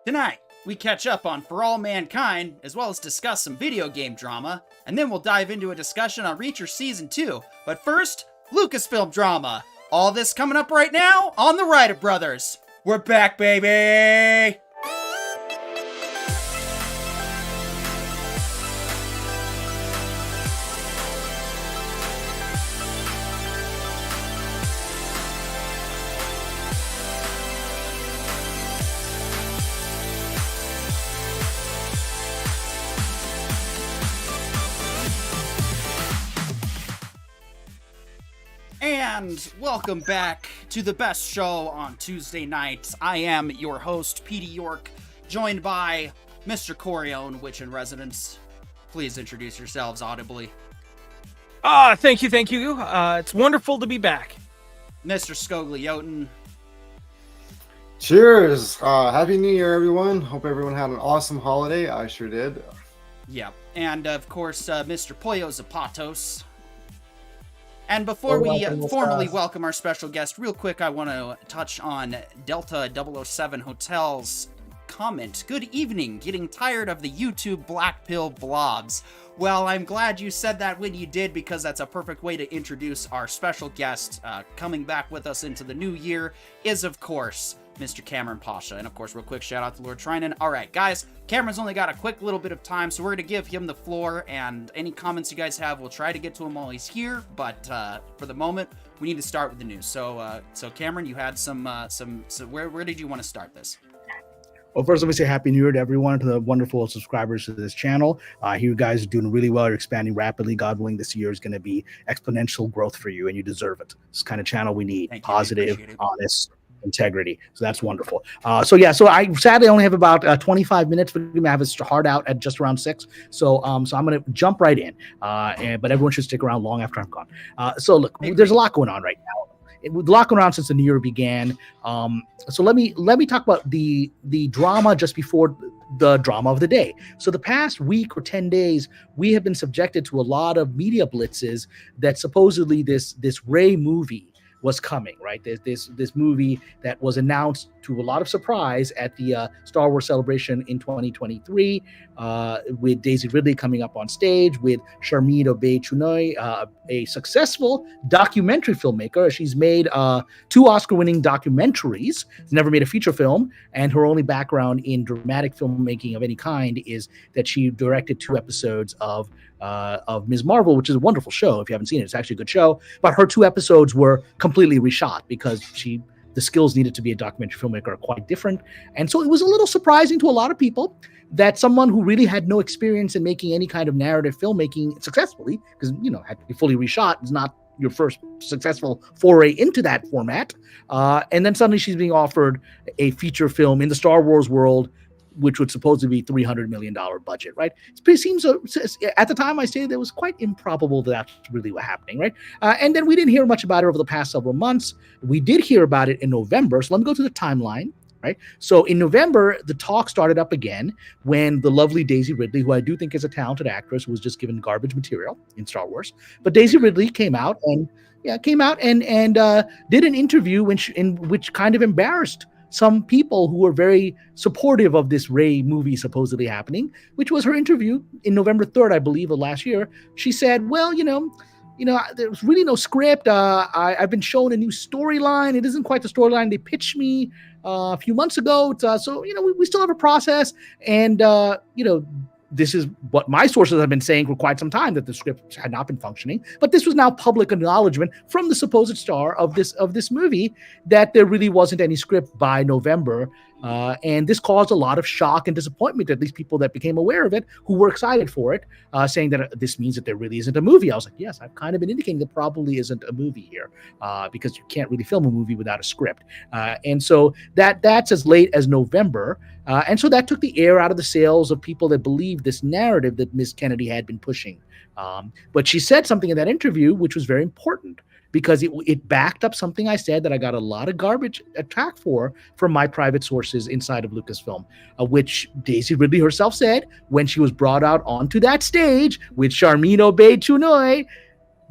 Tonight, we catch up on For All Mankind, as well as discuss some video game drama, and then we'll dive into a discussion on Reacher Season 2. But first, Lucasfilm drama. All this coming up right now on the Writer Brothers. We're back, baby! And welcome back to the best show on Tuesday nights. I am your host, Petey York, joined by Mr. Corione, Witch in Residence. Please introduce yourselves audibly. Thank you. It's wonderful to be back. Mr. Scogliotin. Cheers! Happy New Year, everyone. Hope everyone had an awesome holiday. I sure did. Yeah, and of course, Mr. Pollo Zapatos. And before we formally welcome our special guest, real quick, I want to touch on Delta 007 Hotel's comment. Good evening, getting tired of the YouTube black pill blobs. Well, I'm glad you said that when you did, because that's a perfect way to introduce our special guest. Coming back with us into the new year is, of course, Mr. Kamran Pasha. And of course, real quick, shout out to Lord Trinan. All right, guys, Cameron's only got a quick little bit of time, so we're going to give him the floor, and any comments you guys have, we'll try to get to him while he's here, but for the moment, we need to start with the news. So Cameron, you had some where did you want to start this? Well, first, let me say Happy New Year to everyone, to the wonderful subscribers to this channel. You guys are doing really well. You're expanding rapidly. God willing, this year is going to be exponential growth for you, and you deserve it. It's the kind of channel we need. Positive, honest, integrity. So that's wonderful. So I sadly only have about 25 minutes, but we're going to have it hard out at just around 6. So I'm going to jump right in, but everyone should stick around long after I'm gone. So look, there's a lot going on right now. A lot going on since the new year began. So let me talk about the drama just before the drama of the day. So the past week or 10 days, we have been subjected to a lot of media blitzes that supposedly this Ray movie was coming, right? There's this movie that was announced to a lot of surprise at the Star Wars Celebration in 2023, with Daisy Ridley coming up on stage, with Sharmeen Obaid-Chinoy, a successful documentary filmmaker. She's made 2 Oscar-winning documentaries, never made a feature film, and her only background in dramatic filmmaking of any kind is that she directed 2 episodes of Ms. Marvel, which is a wonderful show. If you haven't seen it, it's actually a good show. But her 2 episodes were completely reshot because she the skills needed to be a documentary filmmaker are quite different. And so it was a little surprising to a lot of people that someone who really had no experience in making any kind of narrative filmmaking successfully, because, had to be fully reshot, is not your first successful foray into that format. And then suddenly she's being offered a feature film in the Star Wars world, which would supposedly be $300 million budget, right? It seems, at the time I stated, it was quite improbable that that's really what happening, right? And then we didn't hear much about it over the past several months. We did hear about it in November. So let me go to the timeline, right? So in November, the talk started up again when the lovely Daisy Ridley, who I do think is a talented actress, who was just given garbage material in Star Wars, but Daisy Ridley came out and did an interview in which kind of embarrassed some people who were very supportive of this Rey movie supposedly happening, which was her interview in November 3rd, I believe, of last year. She said, well, there was really no script. I've been shown a new storyline. It isn't quite the storyline they pitched me a few months ago. So, we still have a process. And, this is what my sources have been saying for quite some time, that the script had not been functioning. But this was now public acknowledgement from the supposed star of this movie that there really wasn't any script by November. And this caused a lot of shock and disappointment, at least people that became aware of it, who were excited for it, saying that this means that there really isn't a movie. I was like, yes, I've kind of been indicating there probably isn't a movie here, because you can't really film a movie without a script. And so that's as late as November. And so that took the air out of the sails of people that believed this narrative that Ms. Kennedy had been pushing. But she said something in that interview which was very important, because it backed up something I said that I got a lot of garbage attack from my private sources inside of Lucasfilm, which Daisy Ridley herself said when she was brought out onto that stage with Sharmeen Obaid-Chinoy,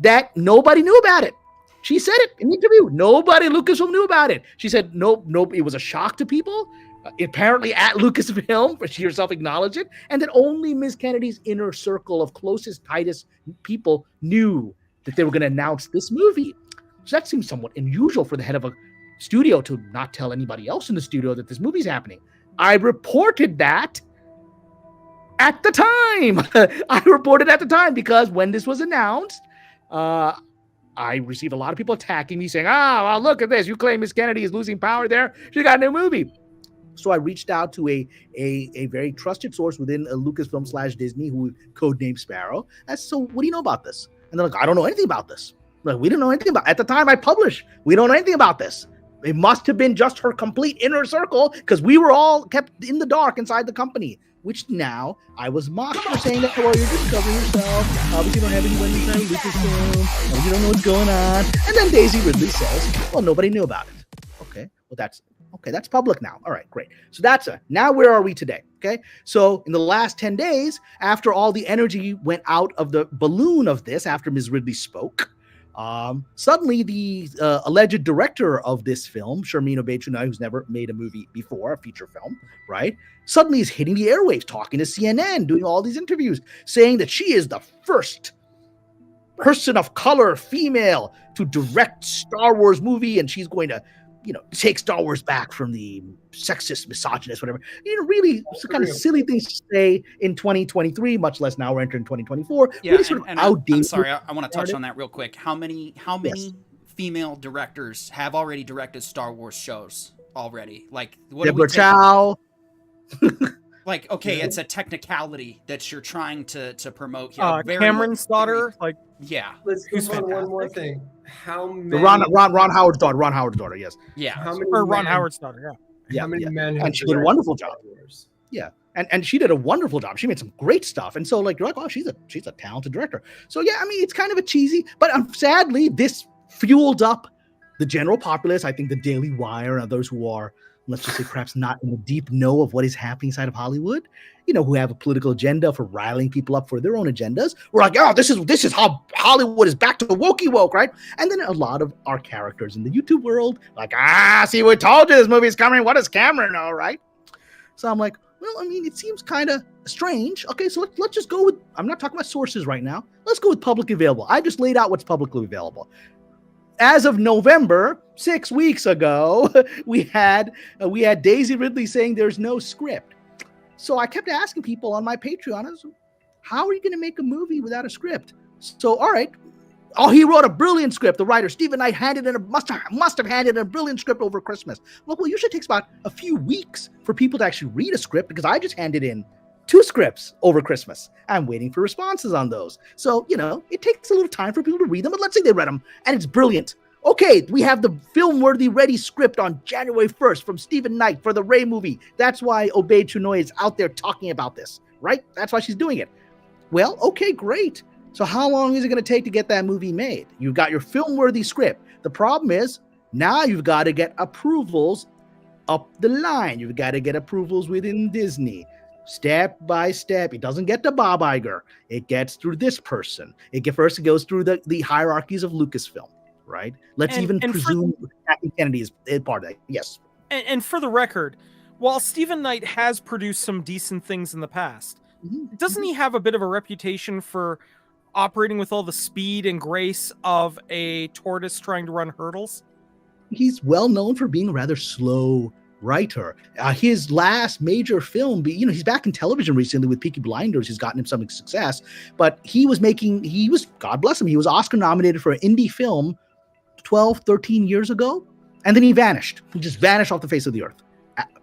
that nobody knew about it. She said it in the interview. Nobody at Lucasfilm knew about it. She said, no, it was a shock to people. Apparently at Lucasfilm, but she herself acknowledged it, and that only Ms. Kennedy's inner circle of closest, tightest people knew that they were going to announce this movie. So that seems somewhat unusual for the head of a studio to not tell anybody else in the studio that this movie's happening. I reported that at the time. Because when this was announced, I received a lot of people attacking me saying, well, look at this. You claim Ms. Kennedy is losing power there. She got a new movie. So I reached out to a very trusted source within Lucasfilm / Disney, who codenamed Sparrow. So what do you know about this? And they're like, I don't know anything about this. Like, we didn't know anything about it. At the time I published, we don't know anything about this. It must have been just her complete inner circle, because we were all kept in the dark inside the company, which now I was mocked for saying that, well, you're discovering yourself. Obviously, you don't have anyone inside of Lucasfilm. You don't know what's going on. And then Daisy Ridley says, well, nobody knew about it. Okay, well, that's public now. All right, great. So now where are we today? Okay. So in the last 10 days, after all the energy went out of the balloon of this, after Ms. Ridley spoke, suddenly the alleged director of this film, Sharmeen Obaid-Chinoy, who's never made a movie before, a feature film, right? Suddenly is hitting the airwaves, talking to CNN, doing all these interviews, saying that she is the first person of color, female, to direct Star Wars movie, and she's going to take Star Wars back from the sexist, misogynist, whatever. Really kind of silly things to say in 2023, much less now we're entering 2024. Yeah, really I'm sorry, I want to touch on that real quick. How many female directors have already directed Star Wars shows already? Like, what Deborah Chow. Like, okay, it's a technicality that you're trying to promote here. Cameron's daughter, yeah. Let's go on one more thing. How many? Ron Howard's daughter. Ron Howard's daughter. Yes. Yeah. Ron Howard's daughter. Yeah. How many men? And she did a wonderful job. Yeah. And she did a wonderful job. She made some great stuff. And so, you're like, oh, she's a talented director. So yeah, I mean, it's kind of a cheesy, but sadly, this fueled up the general populace. I think the Daily Wire and others who are, let's just say, perhaps not in the deep know of what is happening inside of Hollywood, who have a political agenda for riling people up for their own agendas. We're like, oh, this is how Hollywood is back to the wokey woke, right? And then a lot of our characters in the YouTube world, like, see, we told you this movie's coming. What does Cameron know, right? So I'm like, well, I mean, it seems kind of strange. Okay, so let's just go with, I'm not talking about sources right now. Let's go with publicly available. I just laid out what's publicly available. As of November, 6 weeks ago, we had Daisy Ridley saying there's no script. So I kept asking people on my Patreon, how are you going to make a movie without a script? So, all right, Oh, he wrote a brilliant script. The writer, Stephen Knight, must have handed in a brilliant script over Christmas. Well, usually it takes about a few weeks for people to actually read a script, because I just handed in 2 scripts over Christmas. I'm waiting for responses on those. So, it takes a little time for people to read them, but let's say they read them and it's brilliant. Okay, we have the film-worthy ready script on January 1st from Stephen Knight for the Ray movie. That's why Obey Chinoy is out there talking about this, right? That's why she's doing it. Well, okay, great. So how long is it going to take to get that movie made? You've got your film-worthy script. The problem is now you've got to get approvals up the line. You've got to get approvals within Disney, step by step. It doesn't get to Bob Iger. It gets through this person. It goes through the hierarchies of Lucasfilm, right? Let's presume Kathleen Kennedy is part of that. Yes. And for the record, while Stephen Knight has produced some decent things in the past, doesn't he have a bit of a reputation for operating with all the speed and grace of a tortoise trying to run hurdles? He's well known for being a rather slow writer. His last major film, he's back in television recently with Peaky Blinders. He's gotten him some success, but God bless him, he was Oscar nominated for an indie film 12, 13 years ago, and then he vanished. He just vanished off the face of the earth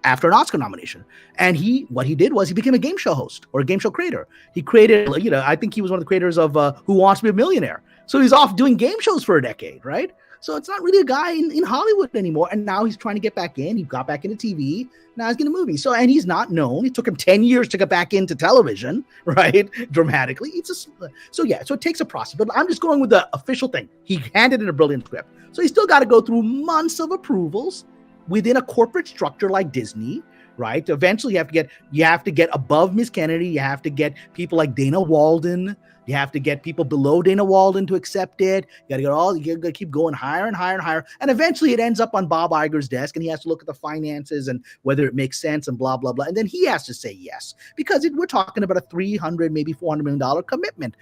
after an Oscar nomination. And what he did was he became a game show host or a game show creator. He created, I think he was one of the creators of Who Wants to Be a Millionaire. So he's off doing game shows for a decade, right? So it's not really a guy in Hollywood anymore. And now he's trying to get back in. He got back into TV. Now he's getting a movie. So, and he's not known. It took him 10 years to get back into television, right? Dramatically. So it takes a process. But I'm just going with the official thing. He handed in a brilliant script. So he's still got to go through months of approvals within a corporate structure like Disney, right? Eventually you have to get above Miss Kennedy. You have to get people like Dana Walden. You have to get people below Dana Walden to accept it. You got to keep going higher and higher and higher. And eventually it ends up on Bob Iger's desk, and he has to look at the finances and whether it makes sense and blah, blah, blah. And then he has to say yes, because we're talking about a $300, maybe $400 million commitment.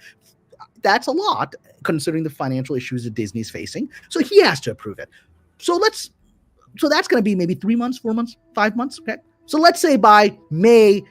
That's a lot considering the financial issues that Disney's facing. So he has to approve it. So that's going to be maybe 3 months, 4 months, 5 months. Okay. So let's say by May,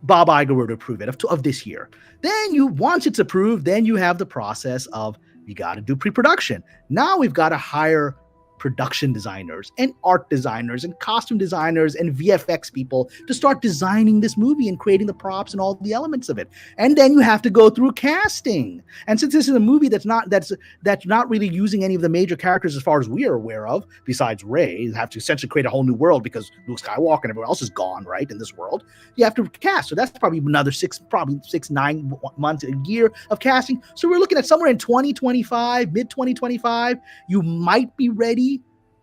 Bob Iger were to approve it of this year. Then once it's approved, then you have the process of you got to do pre-production. Now we've got to hire production designers and art designers and costume designers and VFX people to start designing this movie and creating the props and all the elements of it. And then you have to go through casting. And since this is a movie that's not really using any of the major characters as far as we are aware of, besides Rey, you have to essentially create a whole new world because Luke Skywalker and everyone else is gone, right, in this world. You have to cast. So that's probably another 9 months, a year of casting. So we're looking at somewhere in 2025, mid 2025, you might be ready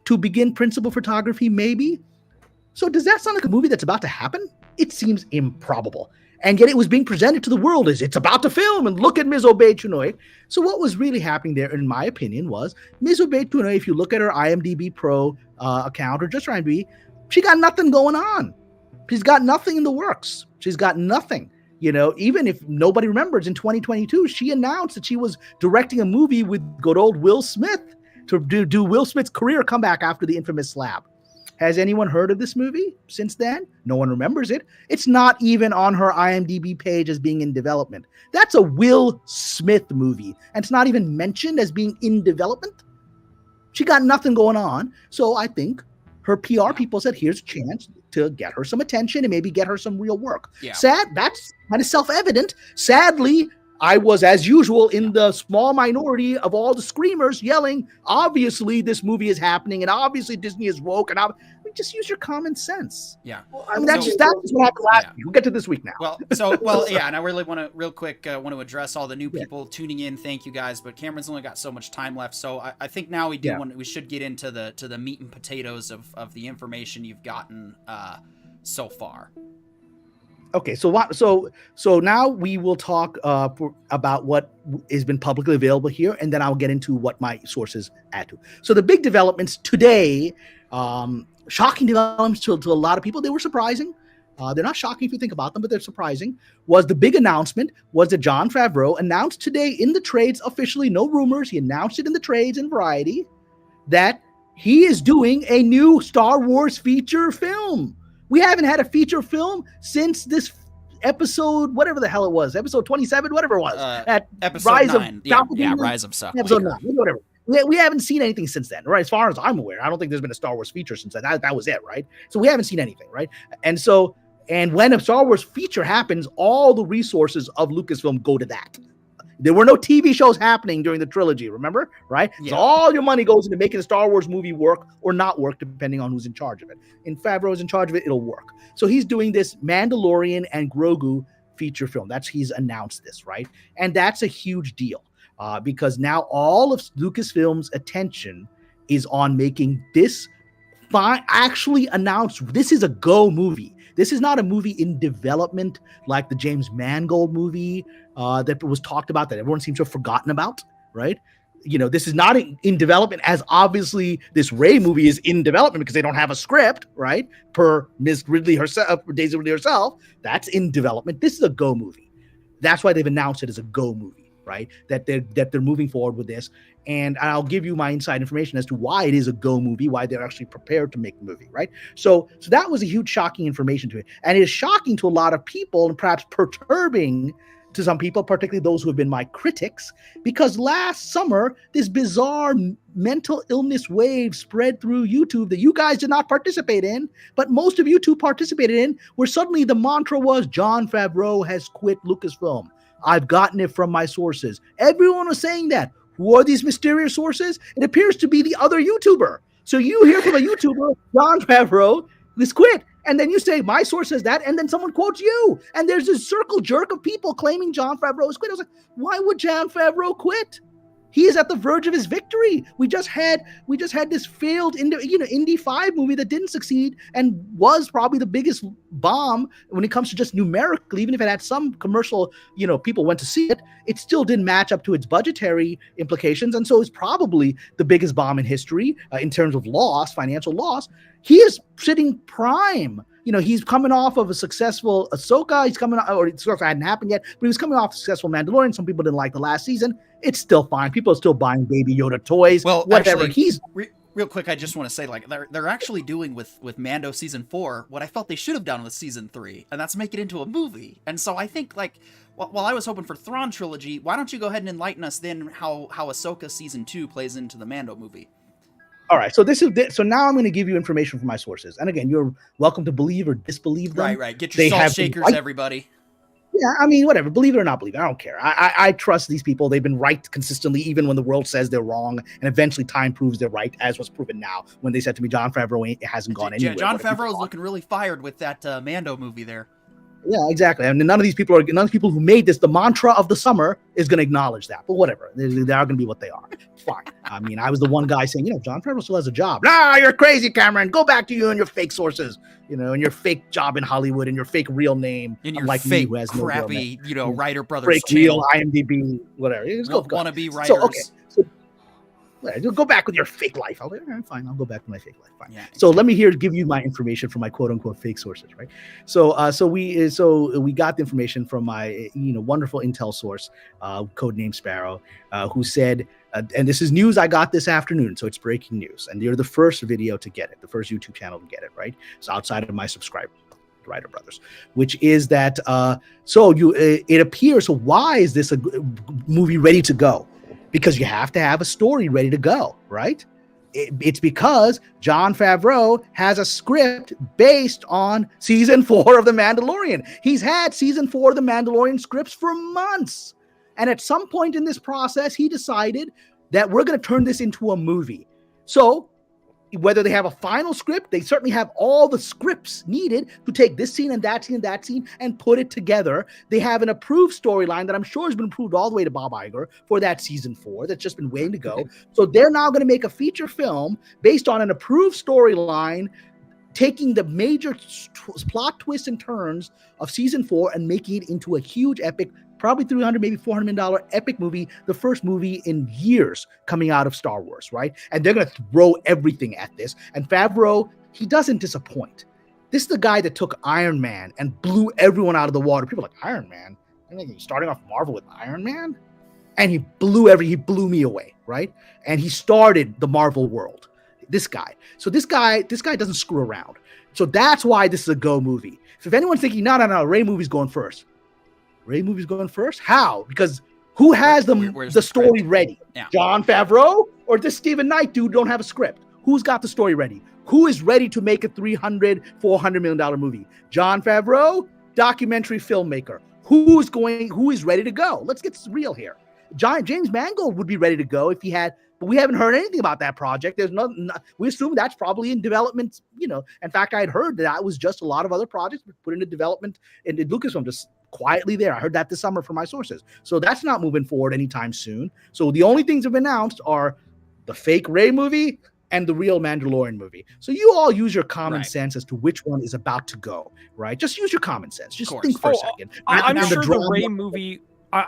to begin principal photography, maybe. So does that sound like a movie that's about to happen? It seems improbable. And yet it was being presented to the world as it's about to film, and look at Ms. Obey Chinoy. So what was really happening there, in my opinion, was Ms. Obey Chinoy, if you look at her IMDb Pro account, or just her IMDb, she got nothing going on. She's got nothing in the works. She's got nothing. Even if nobody remembers, in 2022, she announced that she was directing a movie with good old Will Smith to do Will Smith's career comeback after the infamous slap. Has anyone heard of this movie since then? No one remembers it. It's not even on her IMDb page as being in development. That's a Will Smith movie, and it's not even mentioned as being in development. She got nothing going on. So I think her PR people said, here's a chance to get her some attention and maybe get her some real work. Yeah. That's kind of self-evident. Sadly, I was, as usual, in the small minority of all the screamers yelling, obviously this movie is happening, and obviously Disney is woke, and just use your common sense. Yeah. I mean, that's what happened last week. We'll get to this week now. Yeah, and I really want to address all the new people tuning in. Thank you guys, but Cameron's only got so much time left, so I think now we should get into the meat and potatoes of the information you've gotten so far. Okay, so now we will talk about what has been publicly available here, and then I'll get into what my sources add to. So the big developments today, shocking developments to a lot of people. They were surprising. They're not shocking if you think about them, but they're surprising. The big announcement was that Jon Favreau announced today in the trades, officially, no rumors, he announced it in the trades in Variety, that he is doing a new Star Wars feature film. We haven't had a feature film since this episode, whatever the hell it was, episode 27, whatever it was, at episode Rise 9. of Rise of Suck. Episode 9, whatever. We haven't seen anything since then, right? As far as I'm aware, I don't think there's been a Star Wars feature since then. That was it, right? So we haven't seen anything, right? And when a Star Wars feature happens, all the resources of Lucasfilm go to that. There were no TV shows happening during the trilogy, remember? Right? Yeah. So all your money goes into making a Star Wars movie work or not work, depending on who's in charge of it. And Favreau is in charge of it, it'll work. So he's doing this Mandalorian and Grogu feature film. He's announced this, right? And that's a huge deal. Because now all of Lucasfilm's attention is on making this actually announced. This is a go movie. This is not a movie in development like the James Mangold movie that was talked about that everyone seems to have forgotten about, right? This is not in development, as obviously this Rey movie is in development because they don't have a script, right? Per Ms. Ridley herself, Daisy Ridley herself, that's in development. This is a go movie. That's why they've announced it as a go movie. Right, that they're moving forward with this, and I'll give you my inside information as to why it is a go movie, why they're actually prepared to make the movie, right? So that was a huge shocking information to it, and it is shocking to a lot of people, and perhaps perturbing to some people, particularly those who have been my critics, because last summer this bizarre mental illness wave spread through YouTube that you guys did not participate in, but most of YouTube participated in, where suddenly the mantra was Jon Favreau has quit Lucasfilm. I've gotten it from my sources. Everyone was saying that. Who are these mysterious sources? It appears to be the other YouTuber. So you hear from a YouTuber, Jon Favreau, this quit. And then you say, my source says that. And then someone quotes you. And there's this circle jerk of people claiming Jon Favreau has quit. I was like, why would Jon Favreau quit? He is at the verge of his victory. We just had this failed Indy 5 movie that didn't succeed and was probably the biggest bomb when it comes to just numerically. Even if it had some commercial, people went to see it, it still didn't match up to its budgetary implications, and so it's probably the biggest bomb in history in terms of financial loss. He is sitting prime. He's coming off of a successful Ahsoka. He's coming out, or it hadn't happened yet, but he was coming off a successful Mandalorian. Some people didn't like the last season. It's still fine. People are still buying Baby Yoda toys. Well, whatever. Actually, real quick, I just want to say, they're actually doing with Mando season 4 what I felt they should have done with season 3, and that's make it into a movie. And so I think, while I was hoping for Thrawn trilogy, why don't you go ahead and enlighten us then how Ahsoka season 2 plays into the Mando movie? All right, so so now I'm going to give you information from my sources, and again, you're welcome to believe or disbelieve them. Right. Get your salt shakers, everybody. Yeah, I mean, whatever. Believe it or not believe it, I don't care. I trust these people. They've been right consistently, even when the world says they're wrong, and eventually time proves they're right, as was proven now when they said to me, Jon Favreau hasn't gone anywhere. Jon Favreau is looking really fired with that Mando movie there. Yeah, exactly. And none of these people who made this the mantra of the summer is going to acknowledge that. But whatever, they are going to be what they are. Fine. I mean, I was the one guy saying, Jon Favreau still has a job. Nah, you're crazy, Cameron. Go back to you and your fake sources, and your fake job in Hollywood and your fake real name. And your fake me, crappy, Writer Brothers fake channel. Real IMDb, whatever. Want to be writers. So, okay. Go back with your fake life. I'll be fine. I'll go back to my fake life. Fine. Yeah. So let me give you my information from my quote unquote fake sources, right? So we got the information from my wonderful intel source, codename Sparrow, who said, and this is news I got this afternoon, so it's breaking news, and you're the first video to get it, the first YouTube channel to get it, right? So outside of my subscribers, Writer Brothers, which is that it appears. So why is this a movie ready to go? Because you have to have a story ready to go, right? It's because Jon Favreau has a script based on season 4 of The Mandalorian. He's had season 4 of The Mandalorian scripts for months. And at some point in this process, he decided that we're going to turn this into a movie. So whether they have a final script, they certainly have all the scripts needed to take this scene and that scene and that scene and put it together. They have an approved storyline that I'm sure has been approved all the way to Bob Iger for that season 4 that's just been waiting to go. So they're now going to make a feature film based on an approved storyline, taking the major plot twists and turns of season 4 and making it into a huge epic, probably $300, maybe $400 million epic movie, the first movie in years coming out of Star Wars, right? And they're going to throw everything at this. And Favreau, he doesn't disappoint. This is the guy that took Iron Man and blew everyone out of the water. People are like, Iron Man? You're starting off Marvel with Iron Man? And he blew me away, right? And he started the Marvel world. This guy. So this guy doesn't screw around. So that's why this is a go movie. So if anyone's thinking, no, Rey movie's going first. Rey movie's going first? How? Because who has the story ready? Yeah. Jon Favreau or this Stephen Knight dude don't have a script? Who's got the story ready? Who is ready to make a $300, $400 million movie? Jon Favreau, documentary filmmaker. Who is ready to go? Let's get real here. James Mangold would be ready to go if he had, but we haven't heard anything about that project. There's we assume that's probably in development, In fact, I had heard that was just a lot of other projects put into development and Lucasfilm just quietly there. I heard that this summer from my sources. So that's not moving forward anytime soon. So the only things that have been announced are the fake Rey movie and the real Mandalorian movie. So you all use your common sense as to which one is about to go, right? Just use your common sense. Just think for a second. I'm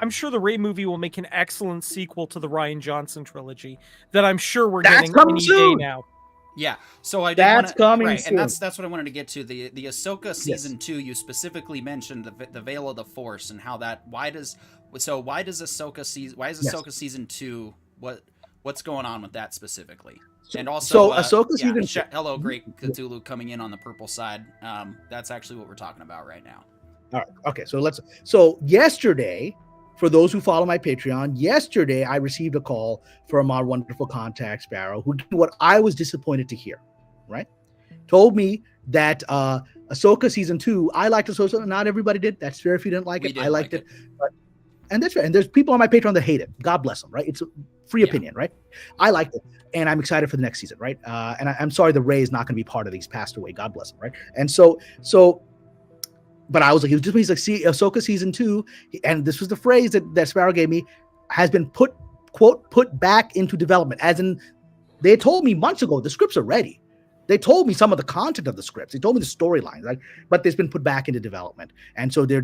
sure the Rey movie will make an excellent sequel to the Rian Johnson trilogy that I'm sure we're getting any day now. Yeah, so I that's coming soon. and that's what I wanted to get to. The Ahsoka season 2. You specifically mentioned the Veil of the Force and how that. Why does Ahsoka season 2? What's going on with that specifically? And also, Ahsoka season. Hello, Great Cthulhu coming in on the purple side. That's actually what we're talking about right now. All right. Okay. So yesterday, for those who follow my Patreon, yesterday I received a call from our wonderful contact Sparrow, who did what I was disappointed to hear. Right? Told me that Ahsoka season 2. I liked Ahsoka. Not everybody did. That's fair if you didn't like it. I liked it. And that's right. And there's people on my Patreon that hate it. God bless them. Right? It's a free opinion. Right? I liked it. And I'm excited for the next season, right? And I'm sorry the Rey is not going to be part of these. Passed away, God bless him, right? And so, but I was like, he's like, see, Ahsoka season 2, and this was the phrase that Sparrow gave me, has been put back into development. As in, they told me months ago the scripts are ready. They told me some of the content of the scripts. They told me the storylines, right? But it's been put back into development, and so they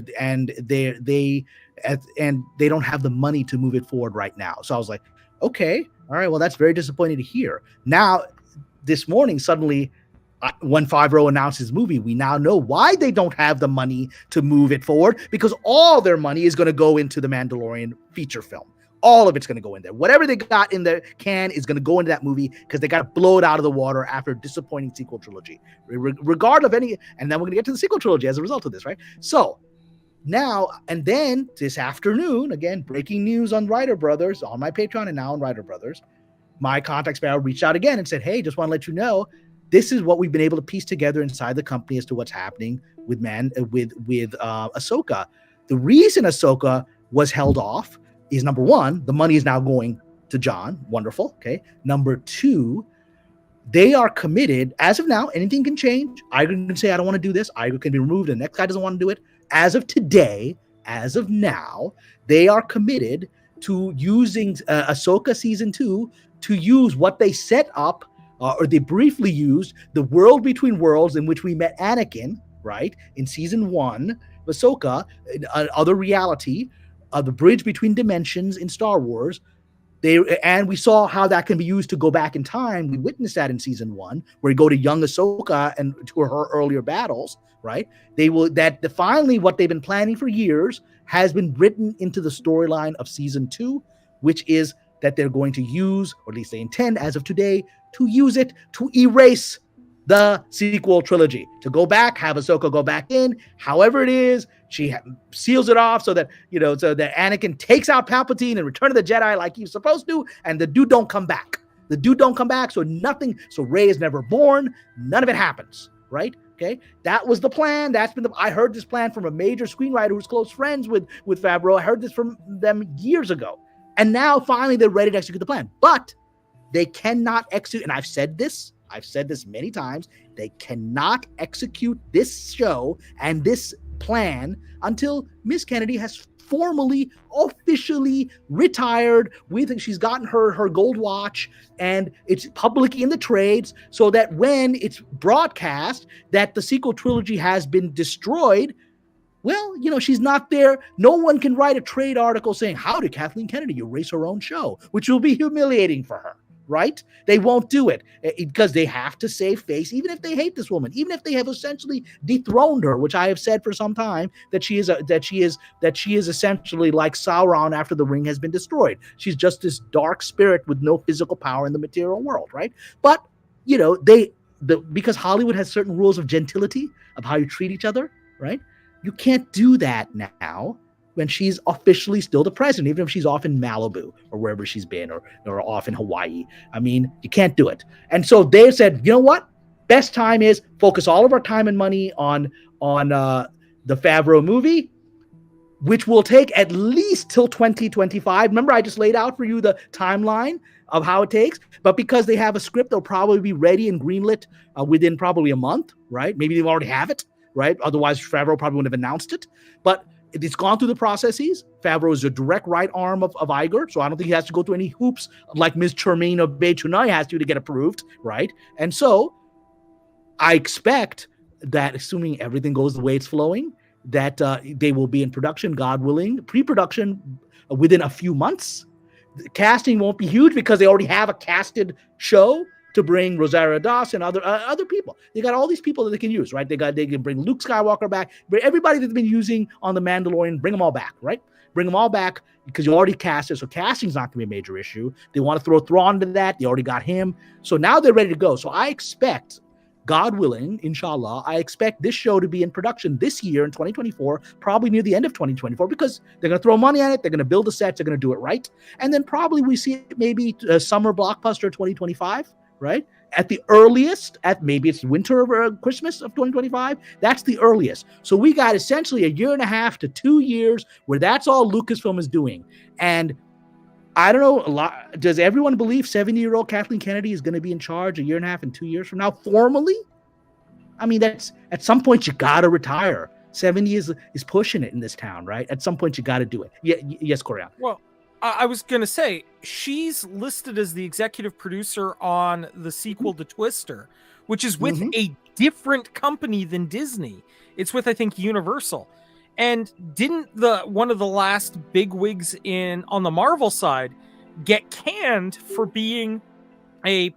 don't have the money to move it forward right now. So I was like, okay. All right, well, that's very disappointing to hear. Now, this morning, suddenly, when Favreau announced his movie, we now know why they don't have the money to move it forward, because all their money is going to go into the Mandalorian feature film. All of it's going to go in there. Whatever they got in the can is going to go into that movie because they got to blow it out of the water after a disappointing sequel trilogy. Regardless of any, and then we're going to get to the sequel trilogy as a result of this, right? So, now, and then this afternoon, again, breaking news on Writer Brothers, on my Patreon and now on Writer Brothers, my contact Sparrow reached out again and said, hey, just want to let you know, this is what we've been able to piece together inside the company as to what's happening with Ahsoka. The reason Ahsoka was held off is, number one, the money is now going to John. Wonderful. Okay. Number two, they are committed, as of now, anything can change. Iger can say, I don't want to do this. Iger can be removed. The next guy doesn't want to do it. As of today, as of now, they are committed to using Ahsoka season 2 to use what they set up, or they briefly used, the world between worlds in which we met Anakin, right, in season 1, Ahsoka, other reality, the bridge between dimensions in Star Wars. And we saw how that can be used to go back in time. We witnessed that in season 1, where you go to young Ahsoka and to her earlier battles, right? Finally what they've been planning for years has been written into the storyline of season 2, which is that they're going to use, or at least they intend as of today, to use it to erase the sequel trilogy, to go back, have Ahsoka go back in, however it is, she seals it off so that Anakin takes out Palpatine and Return of the Jedi like he's supposed to, and the dude don't come back. So Rey is never born. None of it happens, right? Okay, that was the plan. I heard this plan from a major screenwriter who's close friends with Favreau. I heard this from them years ago, and now finally they're ready to execute the plan. But they cannot execute, and I've said this many times. They cannot execute this show and this plan until Miss Kennedy has formally, officially retired. We think she's gotten her gold watch, and it's publicly in the trades, so that when it's broadcast that the sequel trilogy has been destroyed, well, she's not there. No one can write a trade article saying, how did Kathleen Kennedy erase her own show? Which will be humiliating for her. Right? They won't do it because they have to save face, even if they hate this woman, even if they have essentially dethroned her, which I have said for some time that she is essentially like Sauron after the ring has been destroyed. She's just this dark spirit with no physical power in the material world, right? But because Hollywood has certain rules of gentility of how you treat each other, right? You can't do that now when she's officially still the president, even if she's off in Malibu or wherever she's been, or off in Hawaii. I mean, you can't do it. And so they said, you know what? Best time is focus all of our time and money on the Favreau movie, which will take at least till 2025. Remember, I just laid out for you the timeline of how it takes. But because they have a script, they'll probably be ready and greenlit within probably a month, right? Maybe they already have it, right? Otherwise, Favreau probably wouldn't have announced it. But it's gone through the processes. Favreau is a direct right arm of Iger, so I don't think he has to go through any hoops like Ms. Chermaine Bechunai has to get approved, right? And so I expect that, assuming everything goes the way it's flowing, that they will be in production, God willing, pre-production within a few months. The casting won't be huge because they already have a casted show to bring Rosario Dawson and other people. They got all these people that they can use, right? They can bring Luke Skywalker back, bring everybody that they've been using on The Mandalorian, bring them all back, right? Bring them all back because you already cast it, so casting's not going to be a major issue. They want to throw Thrawn into that. They already got him. So now they're ready to go. So I expect, God willing, inshallah, I expect this show to be in production this year in 2024, probably near the end of 2024, because they're going to throw money at it. They're going to build the sets. They're going to do it right. And then probably we see it maybe a summer blockbuster 2025, right? At the earliest, maybe it's winter or Christmas of 2025. That's the earliest. So we got essentially a year and a half to 2 years where that's all Lucasfilm is doing. And I don't know, does everyone believe 70-year-old Kathleen Kennedy is going to be in charge a year and a half and 2 years from now formally? I mean, that's at some point you got to retire. 70 is pushing it in this town, right? At some point you got to do it. Yeah, yes, Corian. Well, I was going to say, she's listed as the executive producer on the sequel to Twister, which is with a different company than Disney. It's with, I think, Universal. And didn't one of the last bigwigs on the Marvel side get canned for being a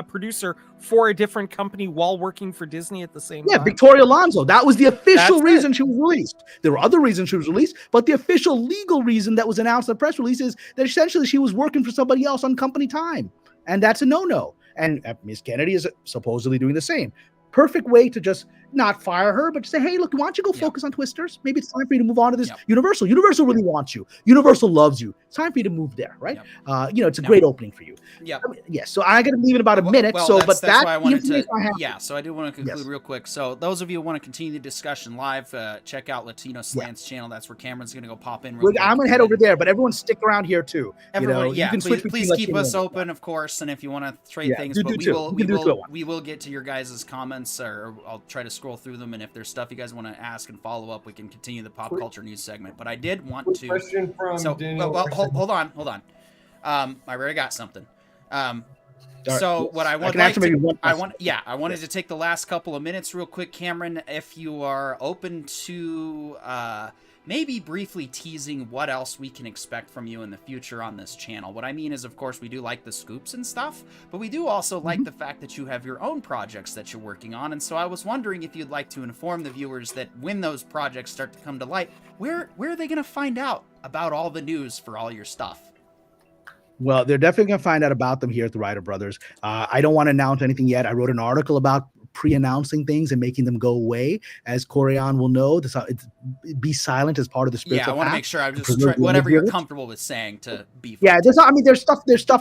producer for a different company while working for Disney at the same time? Yeah, Victoria Alonso. That was the official reason she was released. There were other reasons she was released, but the official legal reason that was announced in the press release is that essentially she was working for somebody else on company time. And that's a no-no. And Ms. Kennedy is supposedly doing the same. Perfect way to just not fire her, but say, hey, look, why don't you go focus on Twisters? Maybe it's time for you to move on to this Universal. Universal really wants you. Universal loves you. It's time for you to move there, right? It's a great opening for you. Yeah. Yes. So I got to leave in about a minute. Well, that's why I wanted to. So I do want to conclude real quick. So those of you who want to continue the discussion live, check out Latino Slant's channel. That's where Cameron's going to go pop in. Real quick. I'm going to head over there, but everyone stick around here too. Everyone, you can please keep us open, of course. And if you want to trade things, but we will get to your guys' comments, or I'll try to scroll through them. And if there's stuff you guys want to ask and follow up, we can continue the pop culture news segment. But I did want to. Question from Daniel. Well, hold on. I already got something. So what I would like to, I wanted to take the last couple of minutes real quick, Cameron, if you are open to maybe briefly teasing what else we can expect from you in the future on this channel. What I mean is, of course, we do like the scoops and stuff, but we do also like the fact that you have your own projects that you're working on. And so I was wondering if you'd like to inform the viewers that when those projects start to come to light, where are they going to find out about all the news for all your stuff? Well, they're definitely going to find out about them here at the Writer Brothers. I don't want to announce anything yet. I wrote an article about pre-announcing things and making them go away. As Corian will know, be silent as part of the spiritual. Yeah, I want to make sure I'm just whatever you're comfortable with saying to be. Yeah, there's stuff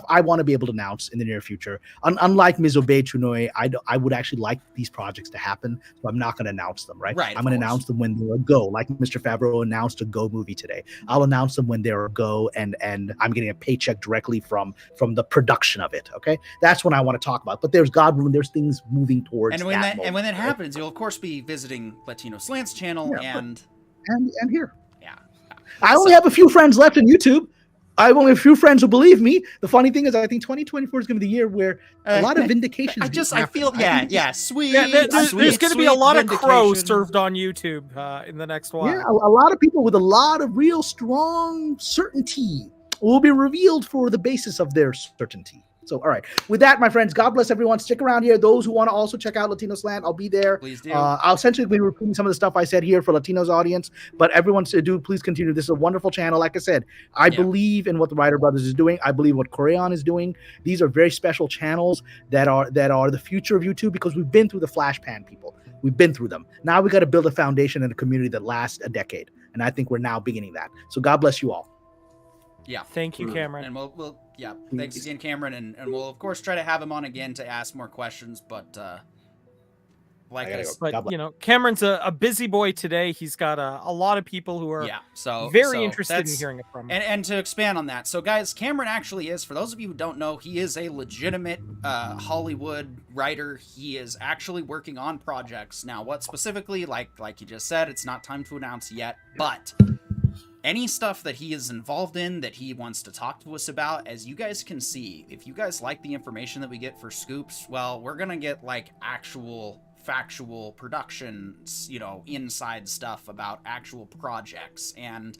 I want to be able to announce in the near future. Unlike Ms. Obechunoy, I would actually like these projects to happen, so I'm not going to announce them. Right. I'm going to announce them when they're a go. Like Mr. Favreau announced a Go movie today. I'll announce them when they're a go, and I'm getting a paycheck directly from the production of it. Okay, that's when I want to talk about. But there's there's things moving towards and when that happens, you'll of course be visiting Latino Slant's channel and here. I only have a few friends left on YouTube. I have only a few friends who believe me. The funny thing is, I think 2024 is going to be the year where a lot of vindication. I feel sweet. There's going to be a lot of crow served on YouTube in the next while. Yeah, a lot of people with a lot of real strong certainty will be revealed for the basis of their certainty. So, all right. With that, my friends, God bless everyone. Stick around here. Those who want to also check out Latino Slant, I'll be there. Please do. I'll essentially be repeating some of the stuff I said here for Latinos audience, but everyone do please continue. This is a wonderful channel. Like I said, I believe in what the Writer Brothers is doing. I believe what Korean is doing. These are very special channels that are the future of YouTube, because we've been through the flash pan, people. We've been through them. Now we got to build a foundation and a community that lasts a decade. And I think we're now beginning that. So God bless you all. Yeah. Thank you, Cameron. And we'll thanks again, Cameron, and we'll of course try to have him on again to ask more questions, but Cameron's a busy boy today. He's got a lot of people who are very interested in hearing it from him. And to expand on that, so guys, Cameron actually is, for those of you who don't know, he is a legitimate Hollywood writer. He is actually working on projects now. What specifically, like you just said, it's not time to announce yet, but any stuff that he is involved in that he wants to talk to us about, as you guys can see, if you guys like the information that we get for Scoops, well, we're gonna get like actual factual productions, inside stuff about actual projects. And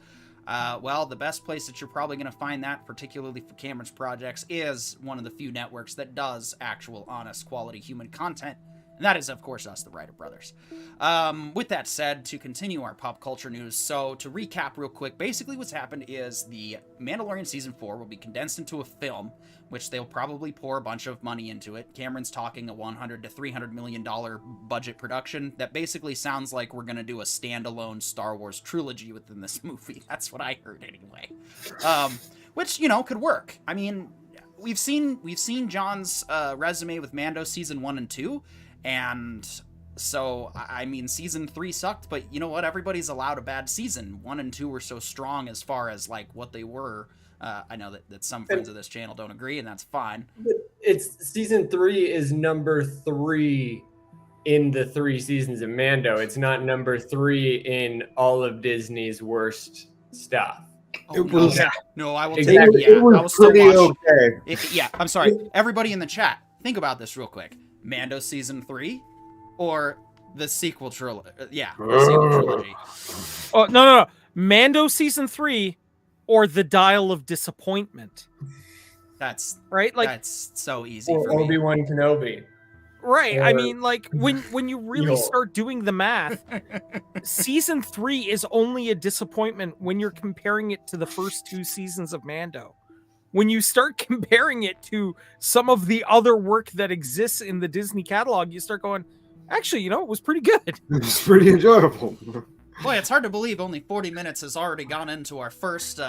the best place that you're probably going to find that, particularly for Cameron's projects, is one of the few networks that does actual honest quality human content. And that is, of course, us, the Writer Brothers. With that said, to continue our pop culture news, so to recap real quick, basically what's happened is the Mandalorian Season 4 will be condensed into a film, which they'll probably pour a bunch of money into it. Cameron's talking a $100 to $300 million budget production that basically sounds like we're going to do a standalone Star Wars trilogy within this movie. That's what I heard anyway. Which, could work. I mean, we've seen John's resume with Mando Season 1 and 2, and so, I mean, Season 3 sucked, but you know what? Everybody's allowed a bad season. 1 and 2 were so strong as far as, like, what they were. I know that some friends of this channel don't agree, and that's fine. It's Season 3 is number 3 in the 3 seasons of Mando. It's not number 3 in all of Disney's worst stuff. Oh, no, I will take it. Yeah, I will still watch. Okay. I'm sorry. Everybody in the chat, think about this real quick. Mando Season 3 or the sequel trilogy? The sequel trilogy. Oh, no. Mando Season 3 or the Dial of Disappointment. That's right. Like, that's so easy or for me. Obi-Wan Kenobi. Right. I mean, like, when you really start doing the math, Season 3 is only a disappointment when you're comparing it to the first 2 seasons of Mando. When you start comparing it to some of the other work that exists in the Disney catalog, you start going, actually, it was pretty good. It's pretty enjoyable. Boy, it's hard to believe only 40 minutes has already gone into our first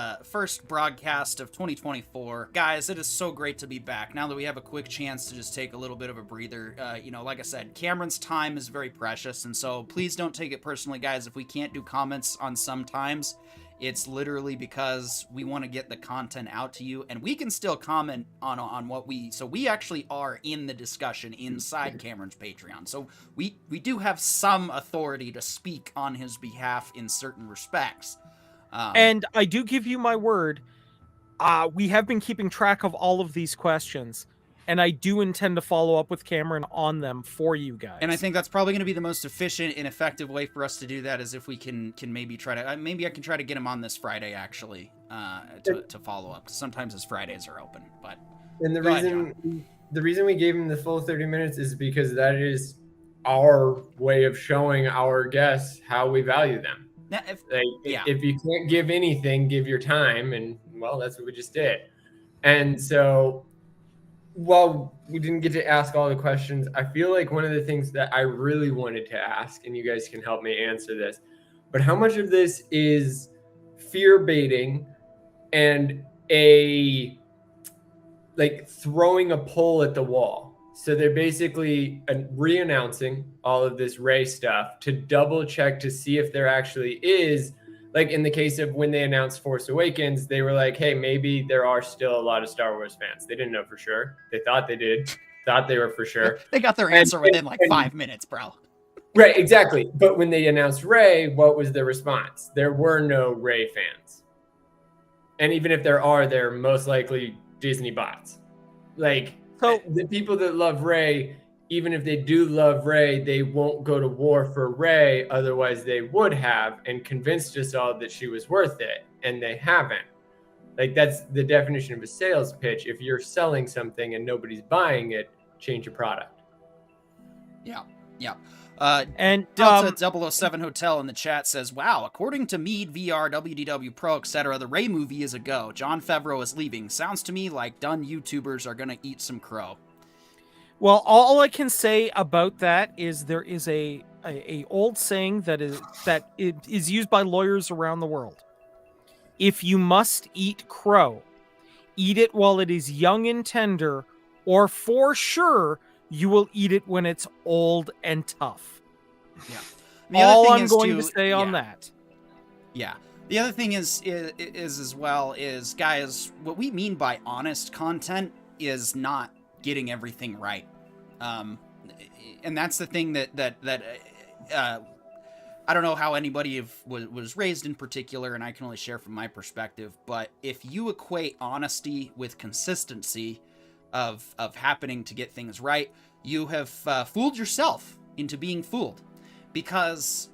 broadcast of 2024. Guys, it is so great to be back. Now that we have a quick chance to just take a little bit of a breather, like I said, Cameron's time is very precious, and so please don't take it personally, guys, if we can't do comments on some times. It's literally because we want to get the content out to you, and we can still comment on what so we actually are in the discussion inside Cameron's Patreon. So we do have some authority to speak on his behalf in certain respects. And I do give you my word, we have been keeping track of all of these questions, and I do intend to follow up with Cameron on them for you guys. And I think that's probably going to be the most efficient and effective way for us to do that, is if we can maybe try to, maybe I can try to get him on this Friday, actually, to follow up. Sometimes his Fridays are open, but. And the reason we gave him the full 30 minutes is because that is our way of showing our guests how we value them. Now, if you can't give anything, give your time. And well, that's what we just did. And so, while we didn't get to ask all the questions, I feel like one of the things that I really wanted to ask, and you guys can help me answer this, but how much of this is fear baiting and throwing a pole at the wall? So they're basically re-announcing all of this Rey stuff to double check to see if there actually is, like in the case of when they announced Force Awakens, they were like, hey, maybe there are still a lot of Star Wars fans. They didn't know for sure. They thought they did. Thought they were for sure. They got their answer within 5 minutes, bro. Right, exactly. But when they announced Rey, what was the response? There were no Rey fans. And even if there are, they're most likely Disney bots. So the people that love Rey, even if they do love Rey, they won't go to war for Rey. Otherwise, they would have, and convinced us all that she was worth it, and they haven't. Like, that's the definition of a sales pitch. If you're selling something and nobody's buying it, change your product. Yeah. Yeah. And Delta 007 Hotel in the chat says, wow, according to Mead, VR, WDW Pro, etc., the Ray movie is a go. Jon Favreau is leaving. Sounds to me like done YouTubers are going to eat some crow. Well, all I can say about that is there is a old saying that is used by lawyers around the world. If you must eat crow, eat it while it is young and tender, or for sure you will eat it when it's old and tough. Yeah. All I'm going to say on that. Yeah. The other thing is as well is, guys, what we mean by honest content is not getting everything right. And that's the thing that I don't know how anybody was raised in particular, and I can only share from my perspective, but if you equate honesty with consistency of happening to get things right, you have fooled yourself into being fooled. Because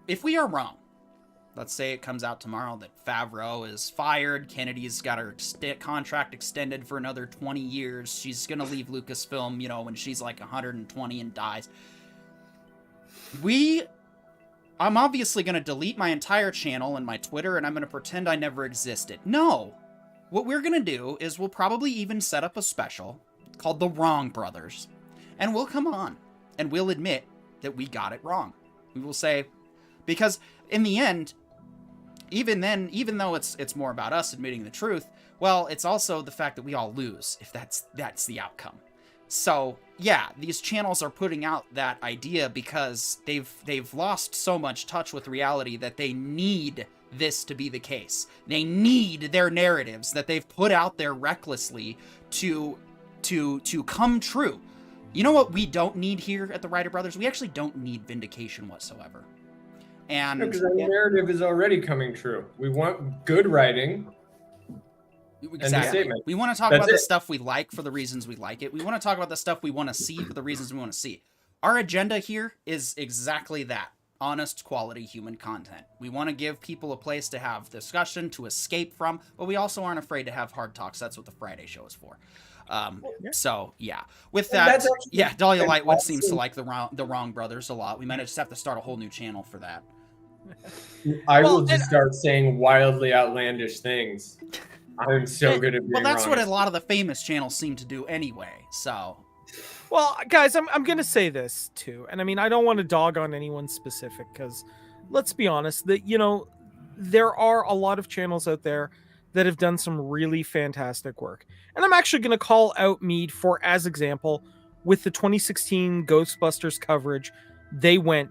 if we are wrong, let's say it comes out tomorrow that Favreau is fired, Kennedy's got her contract extended for another 20 years, she's going to leave Lucasfilm, you know, when she's like 120 and dies. I'm obviously going to delete my entire channel and my Twitter, and I'm going to pretend I never existed. No. What we're going to do is we'll probably even set up a special called The Wrong Brothers. And we'll come on, and we'll admit that we got it wrong. We will say, because in the end, even though it's more about us admitting the truth, well, it's also the fact that we all lose if that's the outcome. So yeah, these channels are putting out that idea because they've lost so much touch with reality that they need this to be the case. They need their narratives that they've put out there recklessly to come true. You know what we don't need here at the Writer Brothers? We actually don't need vindication whatsoever. And because our narrative is already coming true. We want good writing. Exactly. We want to talk about the stuff we like for the reasons we like it. We want to talk about the stuff we want to see for the reasons we want to see. Our agenda here is exactly that. Honest, quality human content. We want to give people a place to have discussion, to escape from, but we also aren't afraid to have hard talks. That's what the Friday show is for. So yeah, with that, Dahlia Lightwood seems to like the wrong Brothers a lot. We might just have to start a whole new channel for that. I will just start saying wildly outlandish things. I'm so good at being well, that's wrong. what a lot of the famous channels seem to do anyway. So, well, guys, I'm gonna say this too, and I mean, I don't want to dog on anyone specific because, let's be honest, that there are a lot of channels out there that have done some really fantastic work. And I'm actually going to call out Mead for, as example, with the 2016 Ghostbusters coverage, they went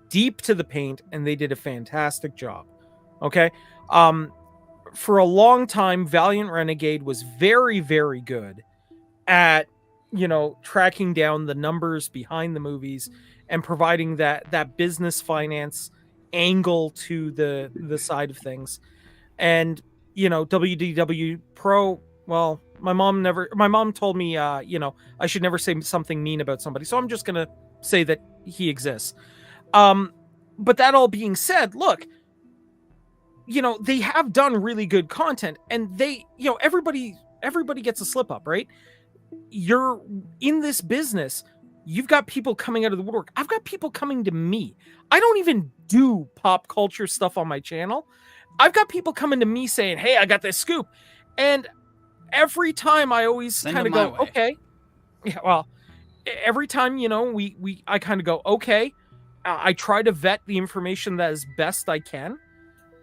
deep to the paint and they did a fantastic job. Okay. For a long time, Valiant Renegade was very, very good at, tracking down the numbers behind the movies and providing that business finance angle to the side of things. And, WDW Pro, well, my mom told me, I should never say something mean about somebody. So I'm just going to say that he exists. But that all being said, look, they have done really good content and they, everybody gets a slip up, right? You're in this business. You've got people coming out of the woodwork. I've got people coming to me. I don't even do pop culture stuff on my channel. I've got people coming to me saying, hey, I got this scoop. And every time I always kind of go, okay. Yeah, well, every time, I kind of go, okay. I try to vet the information that as best I can.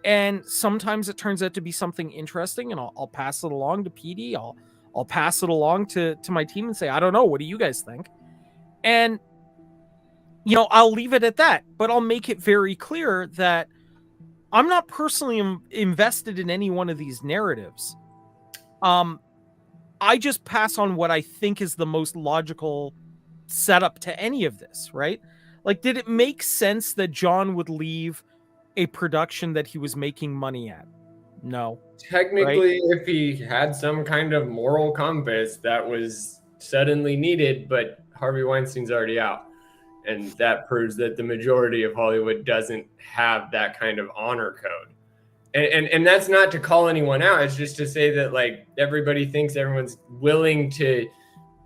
And sometimes it turns out to be something interesting and I'll pass it along to PD. I'll pass it along to my team and say, I don't know. What do you guys think? And, I'll leave it at that, but I'll make it very clear that I'm not personally invested in any one of these narratives. I just pass on what I think is the most logical setup to any of this, right? Like, did it make sense that John would leave a production that he was making money at? No. Technically, right? If he had some kind of moral compass that was suddenly needed, but Harvey Weinstein's already out. And that proves that the majority of Hollywood doesn't have that kind of honor code. And that's not to call anyone out. It's just to say that like everybody thinks everyone's willing to